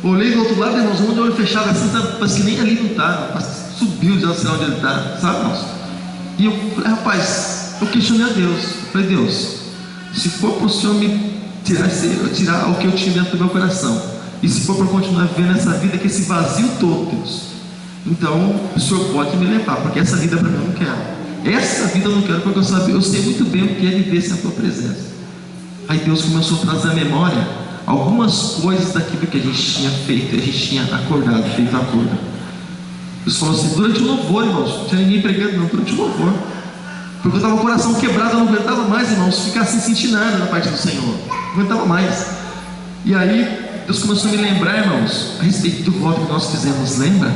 Olhei do outro lado, irmãozão, de olho fechado assim, parece que nem ali não está, subiu já, sei lá onde ele está, sabe, irmãos? E eu falei, rapaz, eu questionei a Deus, eu falei, Deus, se for para o Senhor me tirar o que eu tinha dentro do meu coração, e se for para continuar vivendo essa vida, que esse vazio todo, Deus, então o Senhor pode me levar, porque essa vida para mim eu não quero. Essa vida eu não quero, porque eu sei muito bem o que é viver sem a tua presença. Aí Deus começou a trazer à memória algumas coisas daquilo que a gente tinha feito, a gente tinha acordado, feito acordo. Deus falou assim, durante o louvor, irmãos, não tinha ninguém pregando não, durante o louvor, porque eu estava com o coração quebrado, eu não aguentava mais, irmãos, ficar sem sentir nada da parte do Senhor, não aguentava mais. E aí Deus começou a me lembrar, irmãos, a respeito do voto que nós fizemos. Lembra?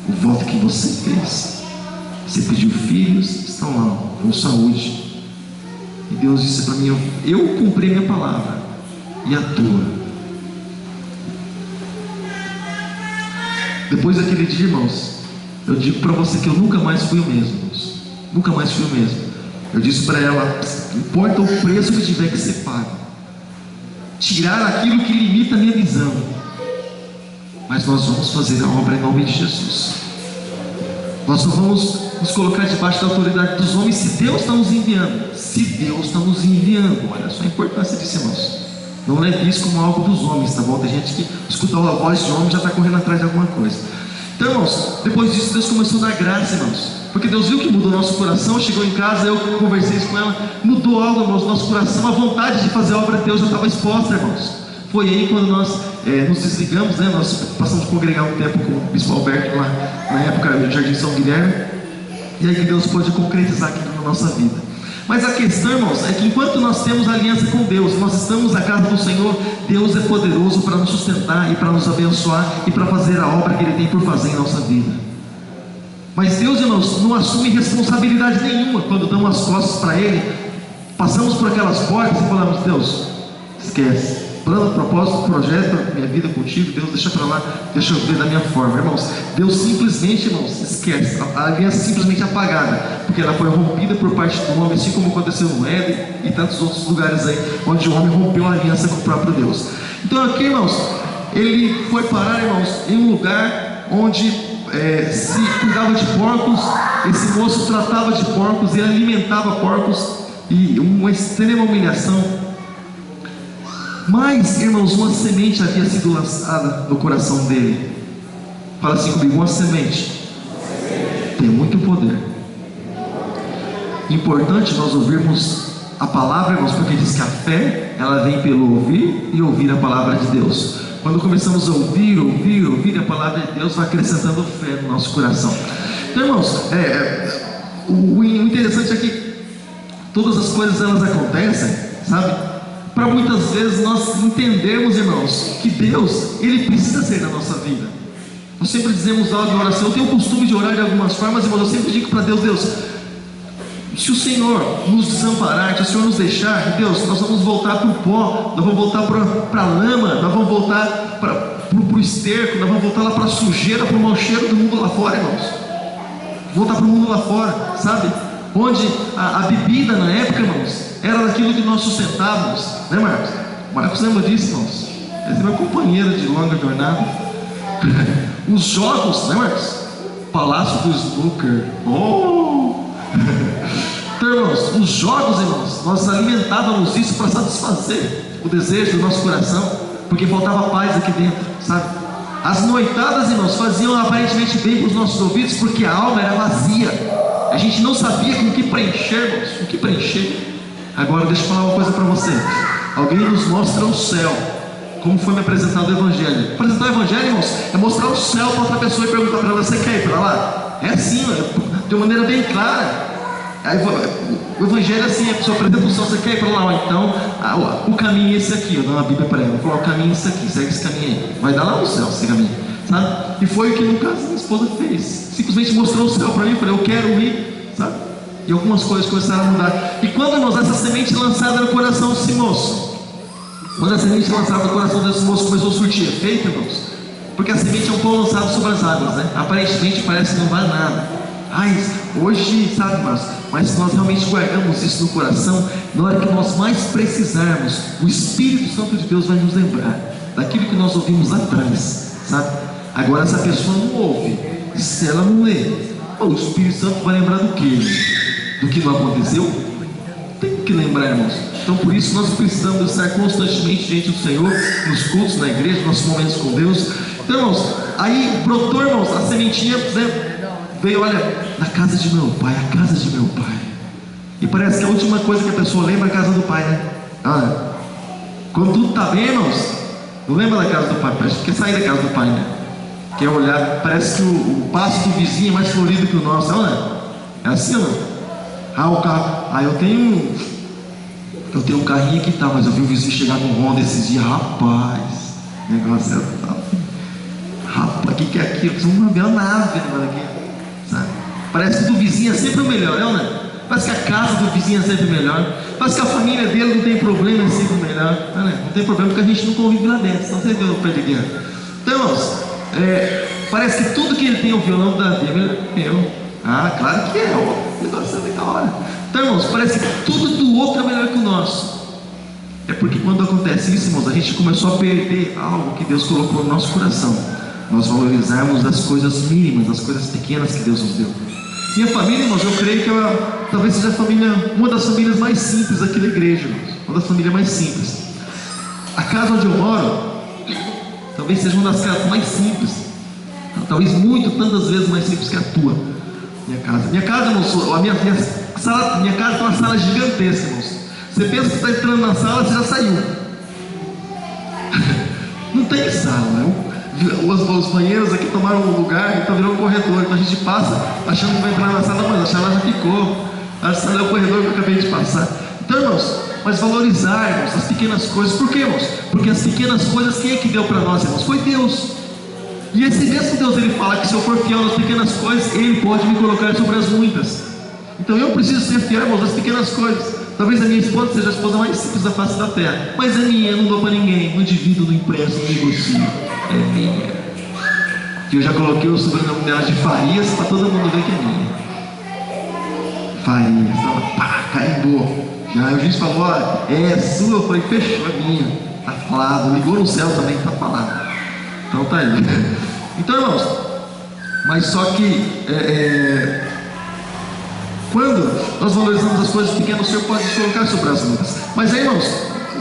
O voto que você fez, você pediu filhos, estão lá com saúde, e Deus disse para mim, eu cumpri minha palavra, e a tua. Depois daquele dia, irmãos, eu digo para você que eu nunca mais fui o mesmo, irmãos. Nunca mais fui o mesmo. Eu disse para ela, não importa o preço que tiver que ser pago, tirar aquilo que limita a minha visão, mas nós vamos fazer a obra em nome de Jesus. Nós não vamos nos colocar debaixo da autoridade dos homens, se Deus está nos enviando. Se Deus está nos enviando, olha só a importância disso, irmãos. Não leve isso como algo dos homens, tá bom? Tem gente que escuta a voz de homem e já está correndo atrás de alguma coisa. Então, irmãos, depois disso Deus começou a dar graça, irmãos, porque Deus viu que mudou o nosso coração. Chegou em casa, eu conversei isso com ela, mudou algo, irmãos, no nosso coração. A vontade de fazer a obra de Deus já estava exposta, irmãos. Foi aí quando nós nos desligamos, né? Nós passamos a congregar um tempo com o Bispo Alberto lá, na época do Jardim São Guilherme, e aí Deus pôde concretizar aquilo na nossa vida. Mas a questão, irmãos, é que enquanto nós temos aliança com Deus, nós estamos na casa do Senhor, Deus é poderoso para nos sustentar e para nos abençoar e para fazer a obra que Ele tem por fazer em nossa vida. Mas Deus, irmãos, não assume responsabilidade nenhuma quando damos as costas para Ele. Passamos por aquelas portas e falamos, Deus, esquece. Plano, propósito, projeto, minha vida contigo, Deus, deixa para lá, deixa eu ver da minha forma. Irmãos, Deus simplesmente, irmãos, esquece. A aliança simplesmente apagada, porque ela foi rompida por parte do homem, assim como aconteceu no Éden e tantos outros lugares aí, onde o homem rompeu a aliança com o próprio Deus. Então aqui, irmãos, ele foi parar, irmãos, em um lugar onde se cuidava de porcos. Esse moço tratava de porcos e alimentava porcos, e uma extrema humilhação. Mas, irmãos, uma semente havia sido lançada no coração dele. Fala assim comigo, uma semente tem muito poder. Importante nós ouvirmos a palavra, irmãos, porque diz que a fé, ela vem pelo ouvir e ouvir a palavra de Deus. Quando começamos a ouvir a palavra de Deus, vai acrescentando fé no nosso coração. Então, irmãos, o interessante é que todas as coisas elas acontecem, sabe? Para muitas vezes nós entendermos, irmãos, que Deus, Ele precisa ser na nossa vida. Nós sempre dizemos algo em oração. Eu tenho o costume de orar de algumas formas, irmãos. Eu sempre digo para Deus, Deus, Se o Senhor nos desamparar, se o Senhor nos deixar, Deus, nós vamos voltar para o pó, nós vamos voltar para a lama, nós vamos voltar para o esterco, nós vamos voltar lá para a sujeira, para o mau cheiro do mundo lá fora, irmãos. Voltar para o mundo lá fora, sabe? Onde a bebida na época, irmãos, era daquilo que nós sustentávamos, né, Marcos? Marcos lembra disso, irmãos? Esse é meu companheiro de longa jornada. Os jogos, né, Marcos? Palácio do Snooker. Oh! Então, irmãos, os jogos, irmãos, nós alimentávamos isso para satisfazer o desejo do nosso coração, porque faltava paz aqui dentro, sabe? As noitadas, irmãos, faziam aparentemente bem para os nossos ouvidos, porque a alma era vazia. A gente não sabia com o que preencher, irmãos, com o que preencher. Agora deixa eu falar uma coisa para você. Alguém nos mostra o céu, como foi me apresentado o Evangelho. Apresentar o Evangelho, irmãos, é mostrar o céu para outra pessoa e perguntar para ela: você quer ir para lá? É assim, de uma maneira bem clara. O Evangelho é assim: a pessoa apresenta o céu, você quer ir para lá? Então, o caminho é esse aqui. Eu dou uma Bíblia para ela, eu falo: o caminho é esse aqui, segue esse caminho aí, vai dar lá no céu esse caminho, sabe? E foi o que no caso minha esposa fez. Simplesmente mostrou o céu para mim. Eu falei: eu quero ir, sabe? E algumas coisas começaram a mudar. E quando, irmãos, essa semente lançada no coração desse moço, quando a semente lançada no coração desse moço começou a surtir efeito, irmãos, porque a semente é um pão lançado sobre as águas, né? Aparentemente parece que não vale nada. Hoje, sabe, mas se nós realmente guardamos isso no coração, na hora que nós mais precisarmos, o Espírito Santo de Deus vai nos lembrar daquilo que nós ouvimos lá atrás, sabe? Agora, essa pessoa não ouve, se ela não lê, o Espírito Santo vai lembrar do quê? Do que não aconteceu? Tem que lembrar, irmãos. Então, por isso, nós precisamos estar constantemente diante do Senhor, nos cultos, na igreja, nos nossos momentos com Deus. Então, irmãos, aí brotou, irmãos, a sementinha, né? Veio, olha, na casa de meu pai, a casa de meu pai. E parece que a última coisa que a pessoa lembra é a casa do pai, né? Quando tudo está bem, irmãos, não lembra da casa do pai, parece que quer sair da casa do pai, né? Quer olhar, parece que o passo do vizinho é mais florido que o nosso, não é? É assim, não? O carro, eu tenho um carrinho aqui, tá, mas eu vi o vizinho chegar no Honda esses dias, rapaz, o negócio é top. Rapaz, o que é aquilo? Você não viu nada aqui, sabe? Parece que o do vizinho é sempre o melhor, né? Parece que a casa do vizinho é sempre melhor. Parece que a família dele não tem problema, é sempre melhor, né? Não tem problema porque a gente não convive lá dentro, senão você vê o pé de guerra. Então, irmãos, parece que tudo que ele tem, o violão da Bíblia, claro que é, o negócio é bem da hora. Então, irmãos, parece que tudo do outro é melhor que o nosso. É porque quando acontece isso, irmãos, a gente começou a perder algo que Deus colocou no nosso coração. Nós valorizarmos as coisas mínimas, as coisas pequenas que Deus nos deu. Minha família, irmãos, eu creio que ela talvez seja uma das famílias mais simples aqui da igreja, irmãos. Uma das famílias mais simples. A casa onde eu moro talvez seja uma das casas mais simples, talvez tantas vezes mais simples que a tua. Minha casa, irmãos, minha casa tem uma sala gigantesca, irmãos. Você pensa que está entrando na sala, você já saiu. Não tem sala, né? Os banheiros aqui tomaram um lugar e estão virando um corredor. Então a gente passa achando que vai entrar na sala, mas a sala já ficou. A sala é o corredor que eu acabei de passar. Então, irmãos, mas valorizar, irmãos, as pequenas coisas. Por quê, irmãos? Porque as pequenas coisas, quem é que deu para nós, irmãos? Foi Deus. E esse mesmo Deus, ele fala que se eu for fiel nas pequenas coisas, Ele pode me colocar sobre as muitas. Então eu preciso ser fiel, irmãos, nas pequenas coisas. Talvez a minha esposa seja a esposa mais simples da face da terra, mas é minha, eu não dou para ninguém, não divido, não empresto, não negocio. É minha. Que eu já coloquei o sobrenome dela de Farias para todo mundo ver que é minha. Farias, ela carimbou. Já o juiz falou: olha, é sua. Eu falei: fechou, é minha. Tá falado, ligou no céu também, tá falado. Então tá aí. Então, irmãos, mas só que quando nós valorizamos as coisas pequenas, o Senhor pode nos colocar sobre as muitas. Mas aí, irmãos,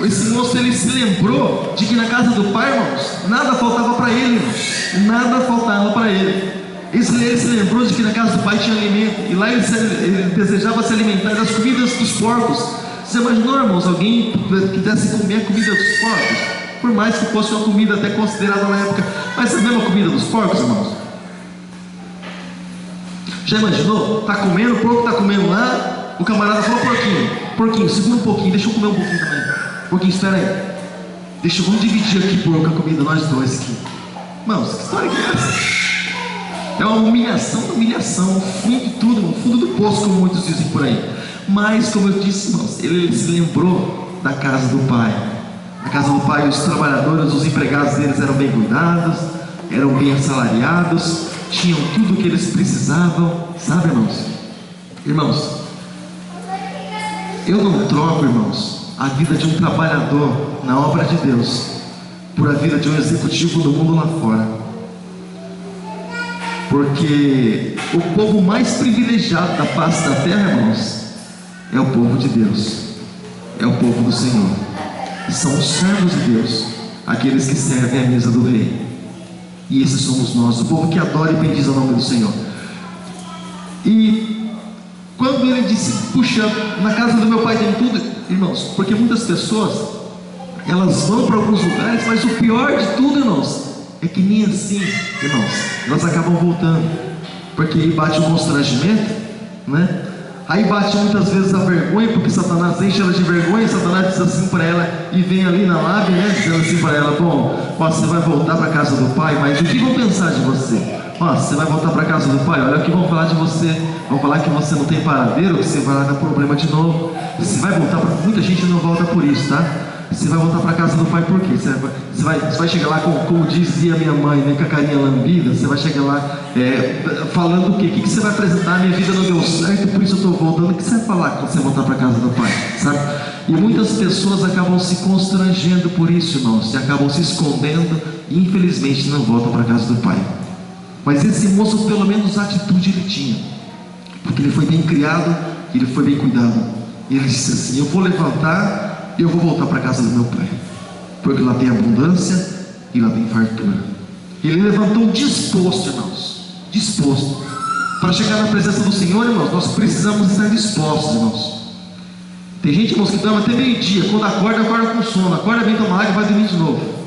esse moço, ele se lembrou de que na casa do pai, irmãos, nada faltava para ele, irmãos. Nada faltava para ele. Ele se lembrou de que na casa do pai tinha alimento, e lá ele desejava se alimentar das comidas dos porcos. Você imaginou, irmãos, alguém que quisesse comer a comida dos porcos? Por mais que fosse uma comida até considerada na época, mas a mesma comida dos porcos, irmãos. Já imaginou? Está comendo, o porco está comendo lá, o camarada falou: porquinho, segura um pouquinho, deixa eu comer um pouquinho também. Porquinho, espera aí, vamos dividir aqui, porco, a comida, nós dois aqui. Irmãos, que história que é essa? É uma humilhação da humilhação, o fundo de tudo, o fundo do poço, como muitos dizem por aí. Mas, como eu disse, irmãos, ele se lembrou da casa do pai. Na casa do pai, os trabalhadores, os empregados deles eram bem cuidados, eram bem assalariados, tinham tudo o que eles precisavam, sabe, irmãos? Irmãos, eu não troco, irmãos, a vida de um trabalhador na obra de Deus por a vida de um executivo do mundo lá fora. Porque o povo mais privilegiado da face da terra, irmãos, é o povo de Deus, é o povo do Senhor. São os servos de Deus, aqueles que servem à mesa do rei. E esses somos nós, o povo que adora e bendiz o nome do Senhor. E quando ele disse, puxa, na casa do meu pai tem tudo, irmãos, porque muitas pessoas, elas vão para alguns lugares, mas o pior de tudo, irmãos, é que nem assim, irmãos, elas acabam voltando, porque aí bate o constrangimento, né? Aí bate muitas vezes a vergonha, porque Satanás enche ela de vergonha, e Satanás diz assim para ela, e vem ali na lábia, né, dizendo assim para ela, bom, ó, você vai voltar para a casa do pai, mas o que vão pensar de você? Ó, você vai voltar para a casa do pai, olha o que vão falar de você, vão falar que você não tem paradeiro, que você vai dar problema de novo, você vai voltar para... Muita gente não volta por isso, tá? Você vai voltar para a casa do pai por quê? Você vai chegar lá, como dizia minha mãe, né, com a carinha lambida, você vai chegar lá falando o quê? O que você vai apresentar? Minha vida não deu certo, por isso eu estou voltando. O que você vai falar quando você voltar para a casa do pai? Sabe? E muitas pessoas acabam se constrangendo por isso, irmãos, e acabam se escondendo e infelizmente não voltam para a casa do pai. Mas esse moço, pelo menos a atitude ele tinha, porque ele foi bem criado, ele foi bem cuidado. Ele disse assim, eu vou levantar, eu vou voltar para a casa do meu pai, porque lá tem abundância e lá tem fartura. Ele levantou disposto, irmãos, disposto. Para chegar na presença do Senhor, irmãos, nós precisamos estar dispostos, irmãos. Tem gente, irmãos, que dorme até meio-dia, quando acorda com sono, acorda, vem tomar água e vai dormir de novo.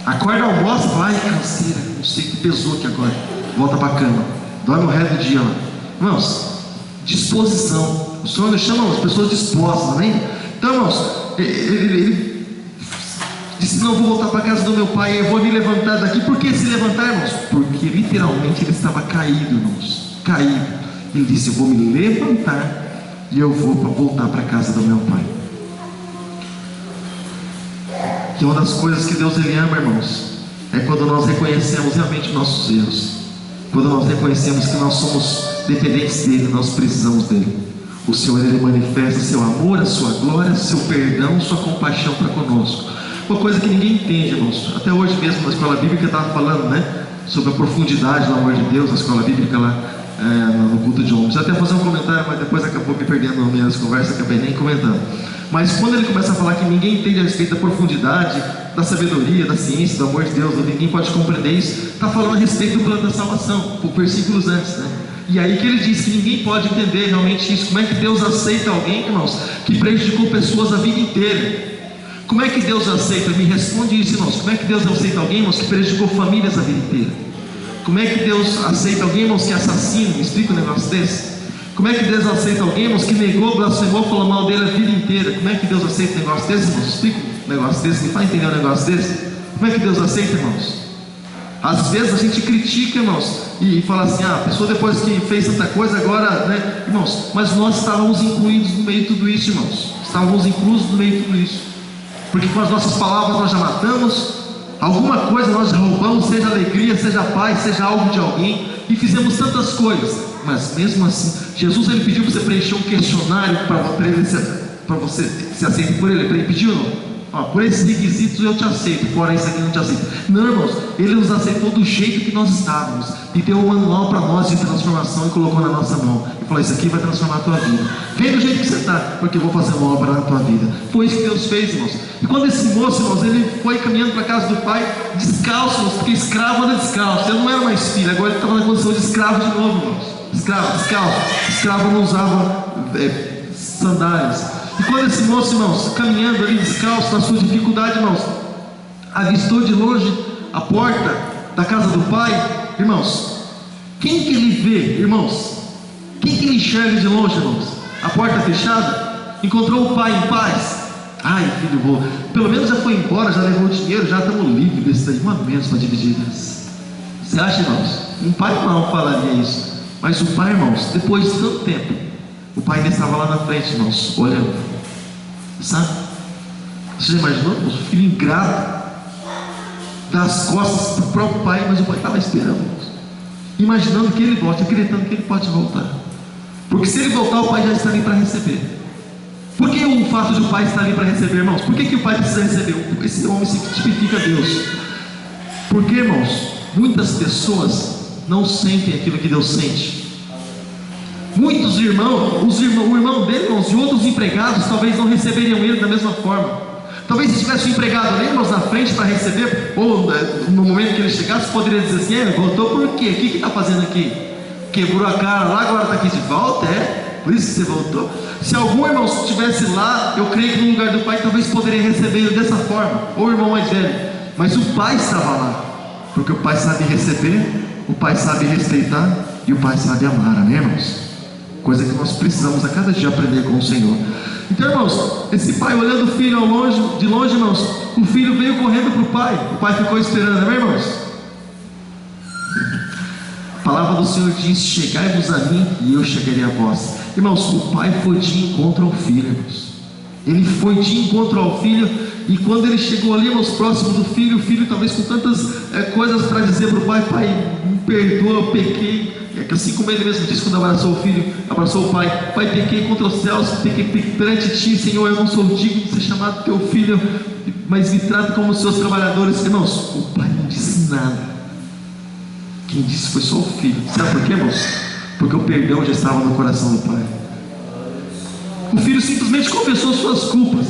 Acorda, almoça, vai, canseira, não sei o que pesou aqui agora, volta para a cama, dorme o resto do dia lá. Irmãos, disposição. O Senhor chama as pessoas dispostas, amém? Então, irmãos, ele disse, não, vou voltar para a casa do meu pai, eu vou me levantar daqui. Por que se levantar, irmãos? Porque literalmente ele estava caído, irmãos, caído. Ele disse, eu vou me levantar e eu vou voltar para a casa do meu pai. Que uma das coisas que Deus ele ama, irmãos, é quando nós reconhecemos realmente nossos erros, quando nós reconhecemos que nós somos dependentes dele, nós precisamos dele. O Senhor ele manifesta seu amor, a sua glória, seu perdão, sua compaixão para conosco. Uma coisa que ninguém entende, irmãos. Até hoje mesmo na escola bíblica eu estava falando, né, sobre a profundidade do amor de Deus, na escola bíblica lá no culto de homens. Eu até fazer um comentário, mas depois acabou me perdendo nas minhas conversas, acabei nem comentando. Mas quando ele começa a falar que ninguém entende a respeito da profundidade, da sabedoria, da ciência, do amor de Deus, ninguém pode compreender isso, está falando a respeito do plano da salvação, por versículos antes, né? E aí que ele diz que ninguém pode entender realmente isso. Como é que Deus aceita alguém, irmãos, que prejudicou pessoas a vida inteira? Como é que Deus aceita? Me responde isso, irmãos. Como é que Deus aceita alguém, irmãos, que prejudicou famílias a vida inteira? Como é que Deus aceita alguém, irmãos, que é assassino? Me explica um negócio desse. Como é que Deus aceita alguém, irmãos, que negou, blasfemou, falou mal dele a vida inteira? Como é que Deus aceita um negócio desse, irmãos? Explica um negócio desse, me faz entender um negócio desse. Como é que Deus aceita, irmãos? Às vezes a gente critica, irmãos, e fala assim, a pessoa depois que fez tanta coisa, agora, né, irmãos, mas nós estávamos incluídos no meio de tudo isso, irmãos. Estávamos inclusos no meio de tudo isso. Porque com as nossas palavras nós já matamos, alguma coisa nós já roubamos, seja alegria, seja paz, seja algo de alguém, e fizemos tantas coisas. Mas mesmo assim, Jesus ele pediu para você preencher um questionário para você se aceite por ele. Ele pediu, não? Ó, por esses requisitos eu te aceito, fora isso aqui eu não te aceito. Não, irmãos, ele nos aceitou do jeito que nós estávamos, e deu um manual para nós de transformação e colocou na nossa mão e falou, isso aqui vai transformar a tua vida. Vem do jeito que você está, porque eu vou fazer uma obra na tua vida. Foi isso que Deus fez, irmãos. E quando esse moço, irmãos, ele foi caminhando para a casa do pai descalço, irmãos, porque escravo anda descalço. Ele não era mais filho, agora ele estava na condição de escravo de novo, irmãos. Escravo, descalço. Escravo não usava sandálias. E quando esse moço, irmãos, caminhando ali descalço na sua dificuldade, irmãos, avistou de longe a porta da casa do pai, irmãos, quem que ele vê, irmãos? Quem que ele enxerga de longe, irmãos? A porta fechada? Encontrou o pai em paz? Ai, filho, vou. Pelo menos já foi embora, já levou o dinheiro, já estamos livres desse daí, uma menos para dividir. Você acha, irmãos? Um pai não falaria isso. Mas o pai, irmãos, depois de tanto tempo, o pai ainda estava lá na frente, irmãos, olhando, sabe? Você já imaginou, irmãos, o filho ingrato, dá as costas para o próprio pai, mas o pai estava esperando, irmãos, imaginando que ele volte, acreditando que ele pode voltar, porque se ele voltar, o pai já está ali para receber. Por que o fato de o pai estar ali para receber, irmãos? Por que o pai precisa receber? Esse homem se tipifica Deus. Porque, irmãos, muitas pessoas não sentem aquilo que Deus sente. Muitos irmãos, o irmão dele, irmãos, e outros empregados talvez não receberiam ele da mesma forma. Talvez se tivesse um empregado ali, irmãos, na frente para receber, ou no momento que ele chegasse, poderia dizer assim: ele voltou por quê? O que está fazendo aqui? Quebrou a cara lá, agora está aqui de volta, por isso que você voltou? Se algum irmão estivesse lá, eu creio que no lugar do pai, talvez poderia receber ele dessa forma, ou o irmão mais velho. Mas o pai estava lá, porque o pai sabe receber, o pai sabe respeitar e o pai sabe amar, amém, irmãos? Coisa que nós precisamos a cada dia aprender com o Senhor. Então, irmãos, esse pai olhando o filho de longe, irmãos, o filho veio correndo para o pai ficou esperando, amém, irmãos? A palavra do Senhor diz: chegai-vos a mim e eu chegarei a vós. Irmãos, o pai foi de encontro ao filho, irmãos. Ele foi de encontro ao filho, e quando ele chegou ali, irmãos, próximo do filho, o filho talvez com tantas coisas para dizer para o pai: pai, me perdoa, eu pequei. É que assim como ele mesmo disse quando abraçou o filho, abraçou o pai: pai, pequei contra os céus, pequei perante ti, Senhor, eu não sou digno de ser chamado teu filho, mas me trata como os seus trabalhadores. Irmãos, o pai não disse nada. Quem disse foi só o filho. Sabe por quê, irmãos? Porque o perdão já estava no coração do pai. O filho simplesmente confessou suas culpas,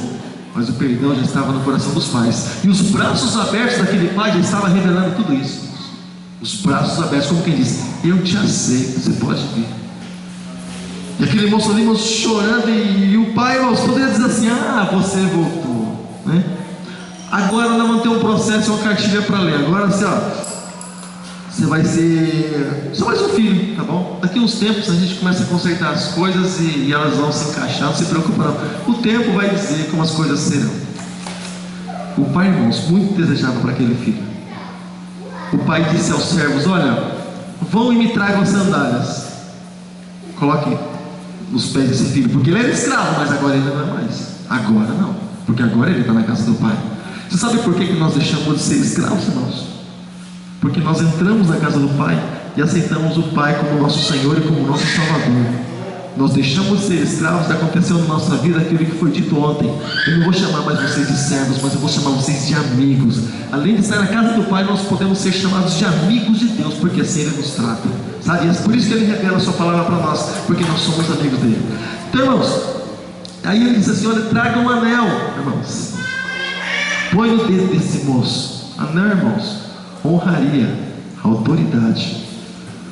mas o perdão já estava no coração dos pais, e os braços abertos daquele pai já estavam revelando tudo isso. Os braços abertos, como quem diz: eu te aceito, você pode vir. E aquele moço ali, irmãos, chorando, e o pai, irmãos, poderia dizer assim: ah, você voltou, né? Agora nós vamos ter um processo, uma cartilha para ler. Agora assim, ó, você vai ser só mais um filho, tá bom? Daqui uns tempos a gente começa a consertar as coisas e elas vão se encaixar, não se preocupa não. O tempo vai dizer como as coisas serão. O pai, irmãos, muito desejava para aquele filho. O pai disse aos servos: olha, vão e me tragam as sandálias, coloquem nos pés desse filho, porque ele era escravo, mas agora ele não é mais. Agora não, porque agora ele está na casa do pai. Você sabe por que nós deixamos de ser escravos, irmãos? Porque nós entramos na casa do pai e aceitamos o pai como nosso Senhor e como nosso Salvador. Nós deixamos de ser escravos. Aconteceu na nossa vida aquilo que foi dito ontem: eu não vou chamar mais vocês de servos, mas eu vou chamar vocês de amigos. Além de estar na casa do pai, nós podemos ser chamados de amigos de Deus, porque assim ele nos trata, sabe? E é por isso que ele revela a sua palavra para nós, porque nós somos amigos dele. Então, irmãos, aí ele diz assim: olha, traga um anel, irmãos, põe no dedo desse moço. Anel, irmãos, honraria, autoridade.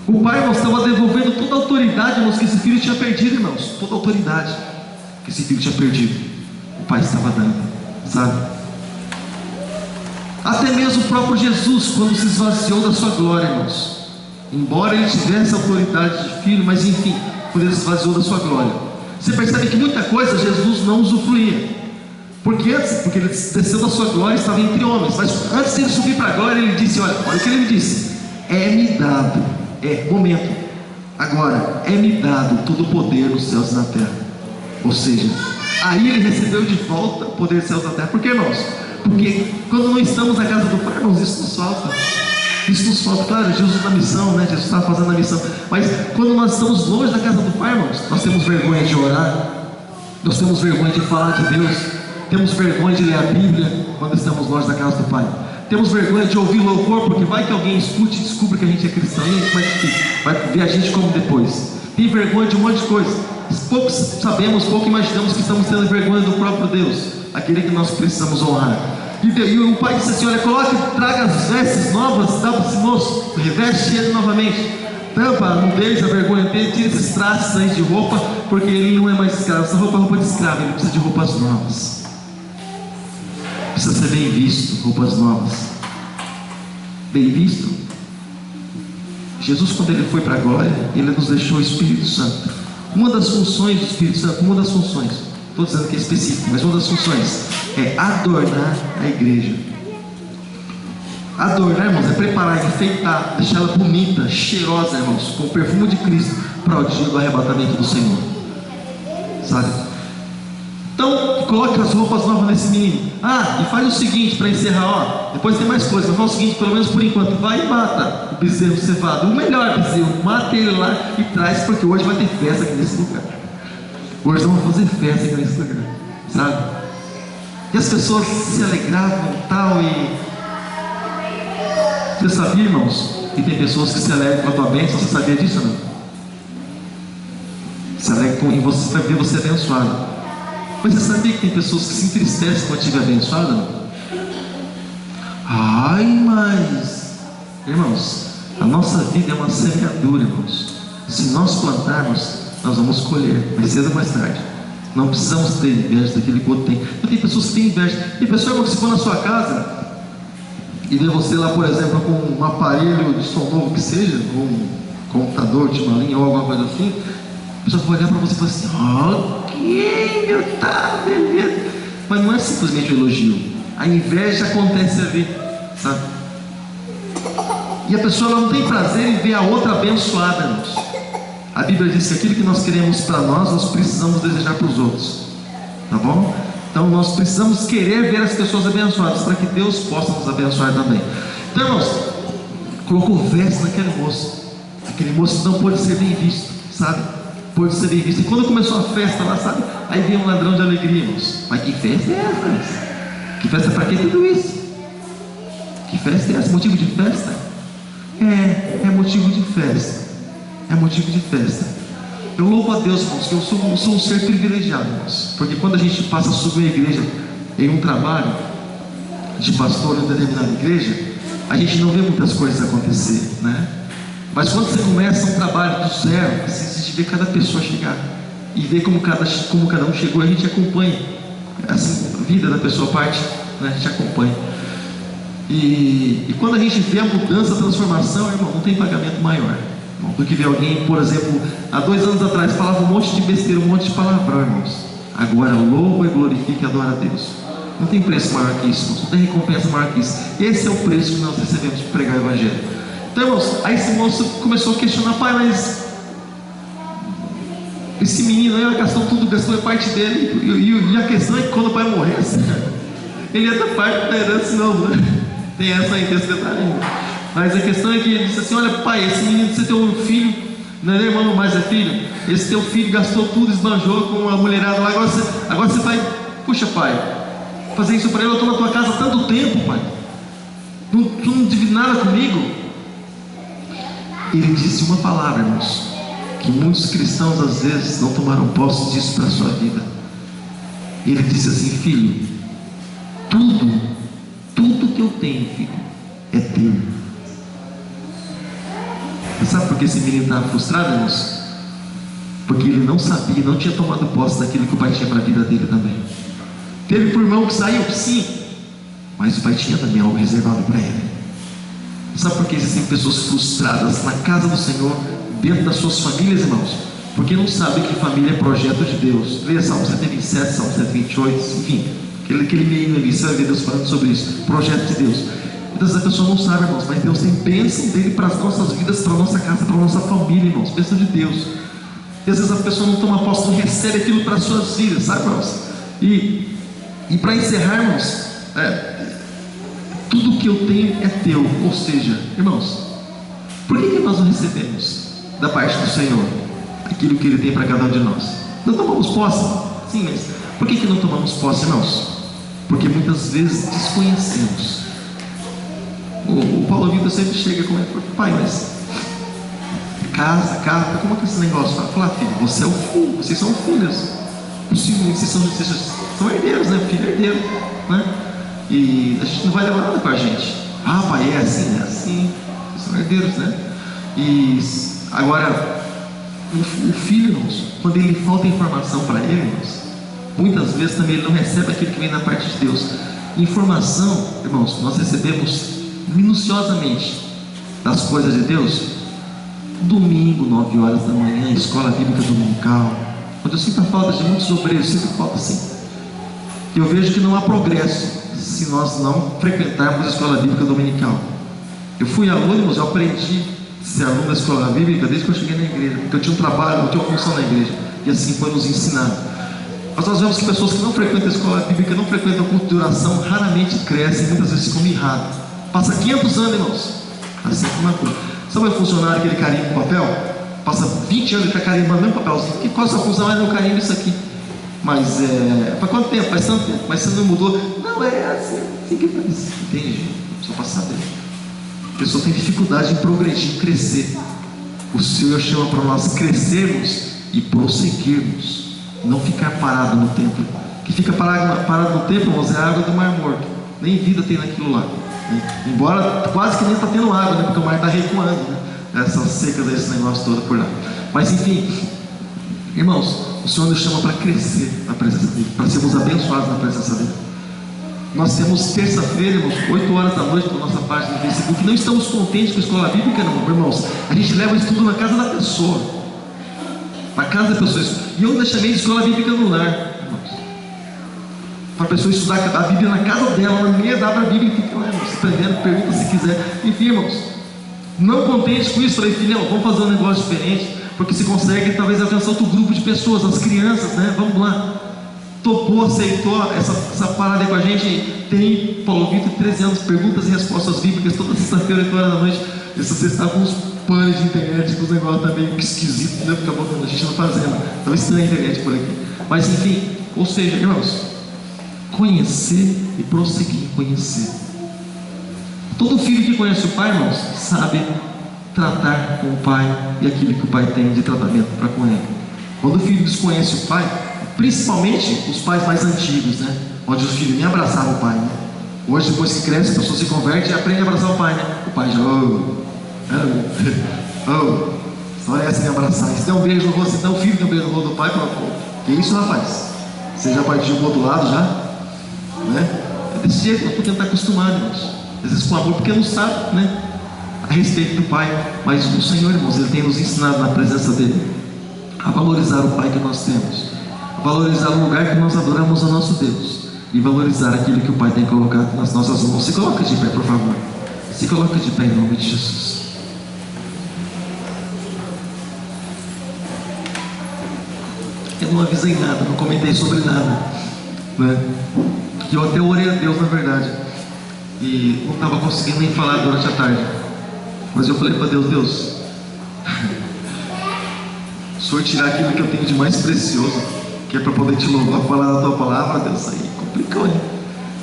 O pai, irmãos, estava devolvendo toda a autoridade, irmãos, que esse filho tinha perdido, irmãos. Toda a autoridade que esse filho tinha perdido, o pai estava dando, sabe? Até mesmo o próprio Jesus, quando se esvaziou da sua glória, irmãos, embora ele tivesse a autoridade de filho, mas enfim, quando ele se esvaziou da sua glória, você percebe que muita coisa Jesus não usufruía. Porque ele desceu da sua glória, estava entre homens. Mas antes de ele subir para a glória, ele disse: olha o que ele disse: é-me dado, momento, agora, é-me dado todo o poder nos céus e na terra. Ou seja, aí ele recebeu de volta o poder dos céus e na terra. Por que, irmãos? Porque quando não estamos na casa do pai, irmãos, isso nos falta. Isso nos falta. Claro, Jesus na missão, né? Jesus estava fazendo a missão. Mas quando nós estamos longe da casa do pai, irmãos, nós temos vergonha de orar, nós temos vergonha de falar de Deus, temos vergonha de ler a Bíblia quando estamos longe da casa do pai. Temos vergonha de ouvir louvor, porque vai que alguém escute e descubra que a gente é cristão, e vai ver a gente como depois. Tem vergonha de um monte de coisa. Pouco sabemos, pouco imaginamos que estamos tendo vergonha do próprio Deus, aquele que nós precisamos honrar. E o pai disse assim: olha, coloque, traga as vestes novas, dá para esse moço, reveste ele novamente, tampa a nudez, a vergonha dele, tira esses traços aí de roupa, porque ele não é mais escravo. Essa roupa é roupa de escravo, ele precisa de roupas novas. Precisa ser bem visto, roupas novas. Bem visto. Jesus, quando ele foi para a glória, ele nos deixou o Espírito Santo. Uma das funções do Espírito Santo, estou dizendo que é específico, mas uma das funções é adornar a igreja. Adornar, irmãos, é preparar, enfeitar, deixar ela bonita, cheirosa, irmãos, com o perfume de Cristo, para o dia do arrebatamento do Senhor, sabe? Então, coloque as roupas novas nesse menino. E faz o seguinte, para encerrar, depois tem mais coisa, mas faz o seguinte, pelo menos por enquanto, vai e mata o bezerro cevado, o melhor bezerro, mata ele lá e traz, porque hoje vai ter festa aqui nesse lugar. Hoje vamos fazer festa aqui nesse lugar, sabe? E as pessoas se alegravam e tal, e você sabia, irmãos, que tem pessoas que se alegram com a tua bênção? Você sabia disso, não? Se alegram em você, vai ver você abençoado. Mas você sabia que tem pessoas que se entristecem quando estiver abençoado, não? Mas, irmãos, a nossa vida é uma semeadura, irmãos. Se nós plantarmos, nós vamos colher, mais cedo ou mais tarde. Não precisamos ter inveja daquilo que o outro tem. Então, tem pessoas que têm inveja. Tem pessoa, irmão, que se for na sua casa e ver você lá, por exemplo, com um aparelho de som novo que seja, um computador de uma linha ou alguma coisa assim, a pessoa vai olhar para você e falar assim: ok, meu, tá, beleza. Mas não é simplesmente um elogio. A inveja acontece ali, sabe? E a pessoa não tem prazer em ver a outra abençoada, irmãos. A Bíblia diz que aquilo que nós queremos para nós precisamos desejar para os outros, tá bom? Então nós precisamos querer ver as pessoas abençoadas, para que Deus possa nos abençoar também. Então, irmãos, colocou veste naquele moço. Aquele moço não pôde ser bem visto, sabe? Pôde ser bem visto. E quando começou a festa lá, sabe? Aí veio um ladrão de alegria, irmãos. Mas que festa é essa, irmãos? Que festa, para que tudo isso? Que festa é essa? Motivo de festa? É motivo de festa. É motivo de festa. Eu louvo a Deus, irmãos, que eu sou um ser privilegiado, irmãos, porque quando a gente passa a subir a igreja em um trabalho de pastor em uma determinada igreja, a gente não vê muitas coisas acontecer, né? Mas quando você começa um trabalho do zero, você vê cada pessoa chegar e vê como cada um chegou, a gente acompanha assim, a vida da pessoa, parte, né? A gente acompanha. E quando a gente vê a mudança, a transformação, irmão, não tem pagamento maior do que ver alguém, por exemplo, há 2 anos atrás falava um monte de besteira, um monte de palavrão, irmãos. Agora louva e glorifica e adora a Deus. Não tem preço maior que isso, irmãos. Não tem recompensa maior que isso. Esse é o preço que nós recebemos para pregar o Evangelho. Então, irmãos, aí esse moço começou a questionar: pai, mas esse menino aí gastou tudo, gastou a parte dele, e a questão é que quando o pai morresse, ele ia dar parte da herança, não, né? Tem essa aí, tem esse detalhe ainda. Mas a questão é que ele disse assim: olha, pai, esse menino, você tem um filho, não é irmão, mas é filho. Esse teu filho gastou tudo, esbanjou com a mulherada lá. Agora você vai, puxa, pai, fazer isso para ele. Eu estou na tua casa há tanto tempo, pai. Tu não divide nada comigo. Ele disse uma palavra, irmãos, que muitos cristãos às vezes não tomaram posse disso para a sua vida. Ele disse assim: filho, tudo que eu tenho, filho, é teu. Sabe por que esse menino estava frustrado, irmãos? Porque ele não sabia, não tinha tomado posse daquilo que o pai tinha para a vida dele também. Teve por irmão que saiu, sim, mas o pai tinha também algo reservado para ele. Sabe por que existem pessoas frustradas na casa do Senhor, dentro das suas famílias, irmãos? Porque não sabem que família é projeto de Deus. Leia Salmo 127, Salmo 128, enfim, aquele meio ali, você vai ver Deus falando sobre isso, projeto de Deus. Muitas vezes a pessoa não sabe, irmãos, mas Deus tem bênção dele para as nossas vidas, para a nossa casa, para a nossa família, irmãos, bênção de Deus. E às vezes a pessoa não toma posse, não recebe aquilo para as suas vidas, sabe, irmãos? E para encerrar, irmãos, tudo que eu tenho é teu. Ou seja, irmãos, por que nós não recebemos da parte do Senhor aquilo que Ele tem para cada um de nós? Não tomamos posse? Sim, mas por que não tomamos posse, irmãos? Porque muitas vezes desconhecemos. O Paulo Vitor sempre chega com ele: pai, mas casa, como é que é esse negócio? Fala, filho, você é o filho, vocês são filhos, possivelmente vocês são herdeiros, né? Filho herdeiro, né? E a gente não vai levar nada com a gente. Pai, é assim, vocês são herdeiros, né? E agora, o filho, irmãos, quando ele falta informação para ele, irmãos, muitas vezes também ele não recebe aquilo que vem da parte de Deus. Informação, irmãos, nós recebemos minuciosamente das coisas de Deus. Domingo, 9 horas da manhã, escola bíblica dominical, onde eu sinto a falta de muitos obreiros, sempre falta assim. Eu vejo que não há progresso, se nós não frequentarmos a escola bíblica dominical. Eu fui aluno, mas eu aprendi a ser aluno da escola bíblica desde que eu cheguei na igreja, porque eu tinha um trabalho, eu tinha uma função na igreja, e assim foi nos ensinado. Mas nós vemos que pessoas que não frequentam a escola bíblica, não frequentam o culto de oração, raramente crescem, muitas vezes ficam mirrados. Passa 500 anos, irmãos, assim como uma coisa. Sabe o funcionário que ele carimba o papel? Passa 20 anos e está carimbando o mesmo papelzinho. Que qual a sua função? É, eu carimbo isso aqui. Mas faz quanto tempo? Faz tanto tempo. Mas você não mudou? Não, é assim que faz. Entende? Só para saber. A pessoa tem dificuldade em progredir, em crescer. O Senhor chama para nós crescermos e prosseguirmos. Não ficar parado no templo. Que fica parado no templo, irmãos, é a água do Mar Morto. Nem vida tem naquilo lá. Embora quase que nem está tendo água, né? Porque o mar está recuando, né? Essas secas, esse negócio todo por lá. Mas enfim, irmãos, o Senhor nos chama para crescer na presença dEle, para sermos abençoados na presença dEle. Nós temos terça-feira, irmãos, 8 horas da noite, na nossa página no Facebook. Não estamos contentes com a escola bíblica, não, irmãos. A gente leva isso tudo na casa da pessoa. Na casa da pessoa. E eu ainda chamei de escola bíblica no lar, irmãos. Para a pessoa estudar a Bíblia na casa dela, na mesa, abre a Bíblia e fica lá, irmãos, aprendendo, pergunta se quiser. Enfim, irmãos, não contente com isso, falei, filhão, vamos fazer um negócio diferente, porque se consegue talvez alcançar outro grupo de pessoas, as crianças, né? Vamos lá. Topou, aceitou essa parada aí com a gente. Tem Paulo Vitor, 13 anos, perguntas e respostas bíblicas toda sexta-feira, 8 horas da noite. E se você está com uns panos de internet, com os negócios também meio esquisitos, né? Acabou a gente não fazendo. Estava estranha a internet por aqui. Mas enfim, ou seja, irmãos, conhecer e prosseguir em conhecer. Todo filho que conhece o pai, irmãos, sabe tratar com o pai e aquilo que o pai tem de tratamento para com ele. Quando o filho desconhece o pai, principalmente os pais mais antigos, né? Onde os filhos nem abraçavam o pai, né? Hoje, depois que cresce, a pessoa se converte e aprende a abraçar o pai, né? O pai já, só é assim abraçar. Se der um beijo no rosto, então o filho dá um beijo no rosto do pai, fala, pô, que isso, rapaz? Você já partiu pro outro lado já? Né? É desse jeito, nós podemos estar acostumados, irmãos. Às vezes com amor, porque não sabe, né? A respeito do pai. Mas o Senhor, irmãos, Ele tem nos ensinado na presença dEle a valorizar o pai que nós temos, a valorizar o lugar que nós adoramos ao nosso Deus e valorizar aquilo que o pai tem colocado nas nossas mãos. Se coloca de pé, por favor. Se coloca de pé em nome de Jesus. Eu não avisei nada, não comentei sobre nada, né? Que eu até orei a Deus, na verdade, e não estava conseguindo nem falar durante a tarde. Mas eu falei para Deus, Deus, o Senhor tirar aquilo que eu tenho de mais precioso, que é para poder te louvar, falar da tua palavra, Deus, aí complicou, né?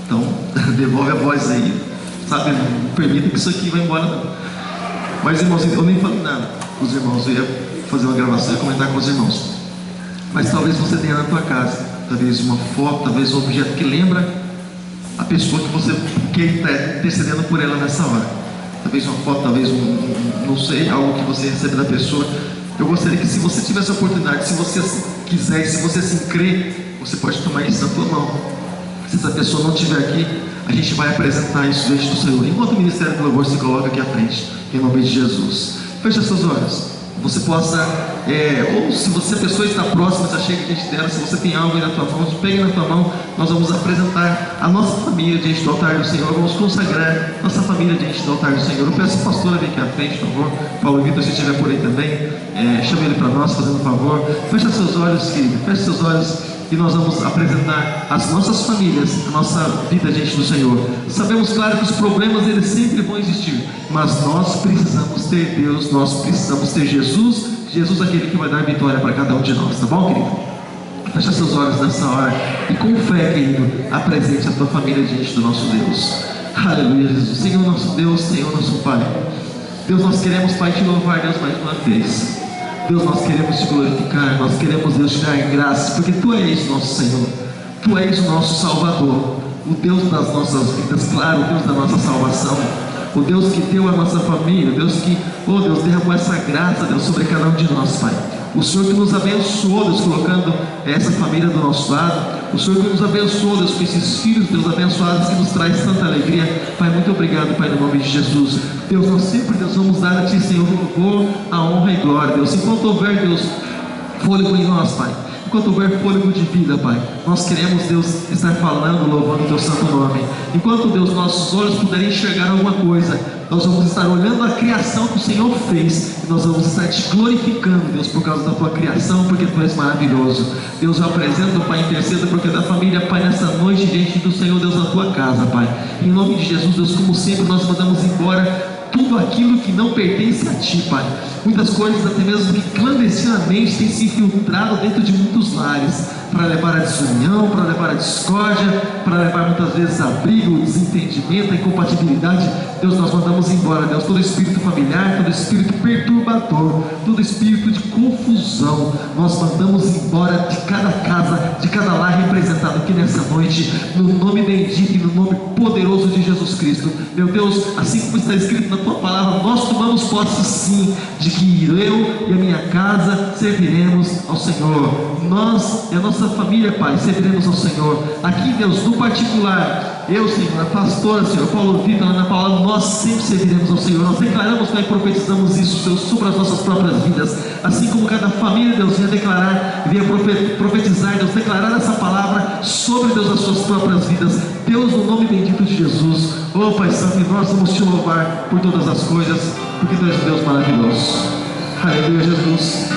Então, devolve a voz aí, sabe? Não permita que isso aqui vá embora, não. Mas, irmãos, eu nem falei nada com os irmãos. Eu ia fazer uma gravação e comentar com os irmãos. Mas talvez você tenha na tua casa, talvez uma foto, talvez um objeto que lembra a pessoa que você quer estar intercedendo por ela nessa hora. Talvez uma foto, talvez não sei, algo que você recebe da pessoa. Eu gostaria que, se você tivesse a oportunidade, se você quiser, se você assim crer, você pode tomar isso na tua mão. Se essa pessoa não estiver aqui, a gente vai apresentar isso diante do Senhor. Enquanto o Ministério do Louvor se coloca aqui à frente, em nome de Jesus. Feche seus olhos. Você possa, ou se você, a pessoa está próxima, está cheia diante dela, se você tem algo aí na tua mão, pegue na tua mão. Nós vamos apresentar a nossa família diante do altar do Senhor. Vamos consagrar nossa família diante do altar do Senhor. Eu peço a pastora vir aqui à frente, por favor. Paulo Vitor, se estiver por aí também, chame ele para nós, fazendo um favor. Feche seus olhos, querido, feche seus olhos. E nós vamos apresentar as nossas famílias, a nossa vida diante do Senhor. Sabemos, claro, que os problemas eles sempre vão existir, mas nós precisamos ter Deus, nós precisamos ter Jesus, Jesus aquele que vai dar vitória para cada um de nós, tá bom, querido? Fecha seus olhos nessa hora e com fé, querido, apresente a tua família diante do nosso Deus. Aleluia, Jesus. Senhor nosso Deus, Senhor nosso Pai. Deus, nós queremos, Pai, te louvar, Deus, mais uma vez. Deus, nós queremos te glorificar, nós queremos, Deus, te dar graças, porque Tu és nosso Senhor, Tu és o nosso Salvador, o Deus das nossas vidas, claro, o Deus da nossa salvação, o Deus que deu a nossa família, o Deus que, oh Deus, derramou essa graça, Deus, sobre cada um de nós, Pai. O Senhor que nos abençoou, Deus, colocando essa família do nosso lado. O Senhor que nos abençoou, Deus, com esses filhos, Deus, abençoados, que nos traz tanta alegria. Pai, muito obrigado, Pai, no nome de Jesus. Deus, nós sempre, Deus, vamos dar a Ti, Senhor, o louvor, a honra e glória, Deus. Enquanto houver, Deus, fôlego em nós, Pai. enquanto houver fôlego de vida, Pai, nós queremos, Deus, estar falando, louvando o Teu santo nome. Enquanto, Deus, nossos olhos puderem enxergar alguma coisa, nós vamos estar olhando a criação que o Senhor fez, e nós vamos estar te glorificando, Deus, por causa da Tua criação, porque Tu és maravilhoso. Deus, eu apresento, Pai, interceda porque da família, Pai, nessa noite, diante do Senhor, Deus, na Tua casa, Pai. Em nome de Jesus, Deus, como sempre, nós mandamos embora tudo aquilo que não pertence a Ti, Pai. Muitas coisas, até mesmo que clandestinamente, têm se infiltrado dentro de muitos lares, para levar a desunião, para levar a discórdia, para levar muitas vezes a briga, o desentendimento, a incompatibilidade. Deus, nós mandamos embora, Deus, todo espírito familiar, todo espírito perturbador, todo espírito de confusão, nós mandamos embora de cada casa, de cada lar representado aqui nessa noite, no nome bendito e no nome poderoso de Jesus Cristo. Meu Deus, assim como está escrito na Tua palavra, nós tomamos posse sim, de que eu e a minha casa serviremos ao Senhor. Nós e a nossa família, Pai, serviremos ao Senhor. Aqui, Deus, no particular, eu, Senhor, a pastora, Senhor, Paulo Vitor, Ana Paula, nós sempre serviremos ao Senhor. Nós declaramos, Pai, profetizamos isso, Deus, sobre as nossas próprias vidas. Assim como cada família, Deus, venha declarar, venha profetizar, Deus, declarar essa palavra sobre, Deus, as suas próprias vidas. Deus, no nome bendito de Jesus. Oh, Pai Santo, e nós vamos Te louvar por todas as coisas, porque Tu és um Deus maravilhoso. Aleluia, Jesus.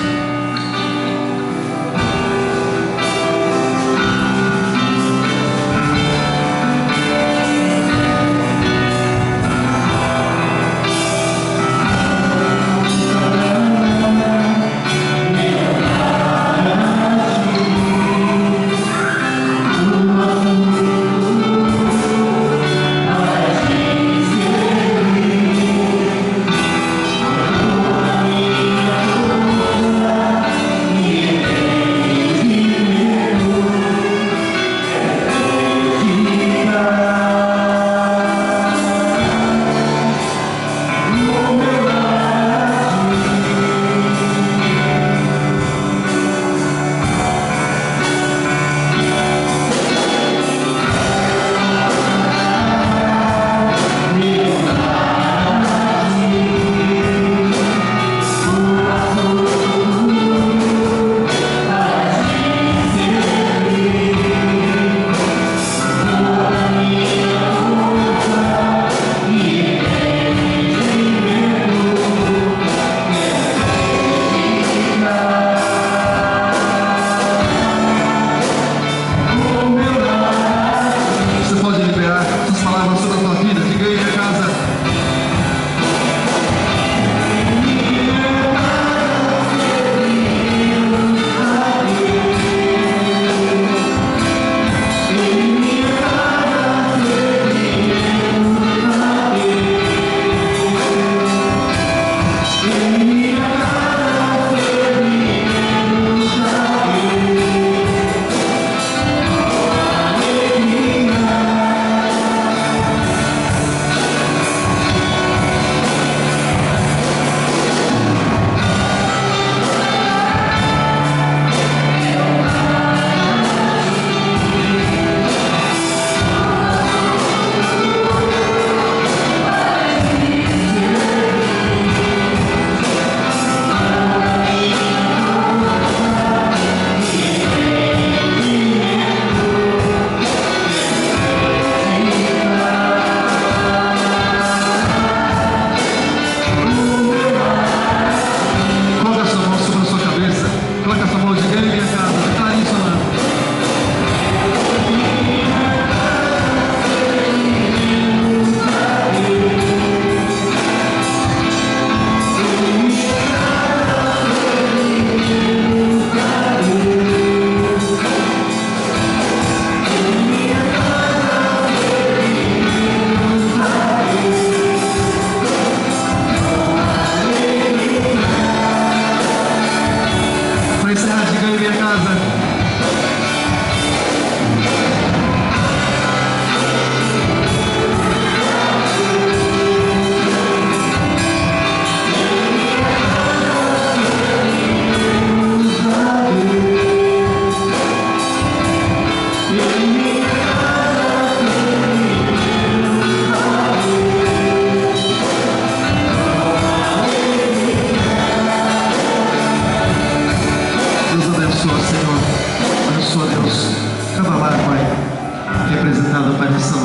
Senhor.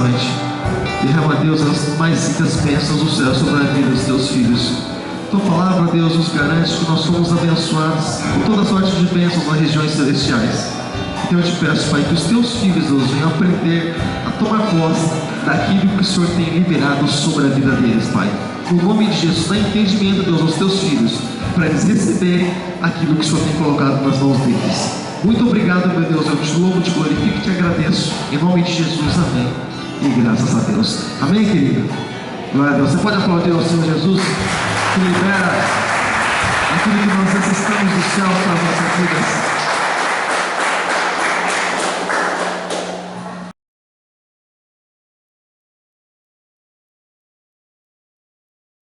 noite. Derrama, Deus, as mais ricas bênçãos do céu sobre a vida dos teus filhos. Tua palavra, Deus, nos garante que nós somos abençoados com toda sorte de bênçãos nas regiões celestiais. Então eu te peço, Pai, que os teus filhos, Deus, venham aprender a tomar posse daquilo que o Senhor tem liberado sobre a vida deles, Pai. No nome de Jesus, dá entendimento, Deus, aos teus filhos, para eles receberem aquilo que o Senhor tem colocado nas mãos deles. Muito obrigado, meu Deus, eu te louvo, te glorifico e te agradeço. Em nome de Jesus, amém. E graças a Deus. Amém, querido? Glória a Deus. Você pode aplaudir ao Senhor Jesus, que libera aquilo que nós necessitamos do céu para as nossas vidas.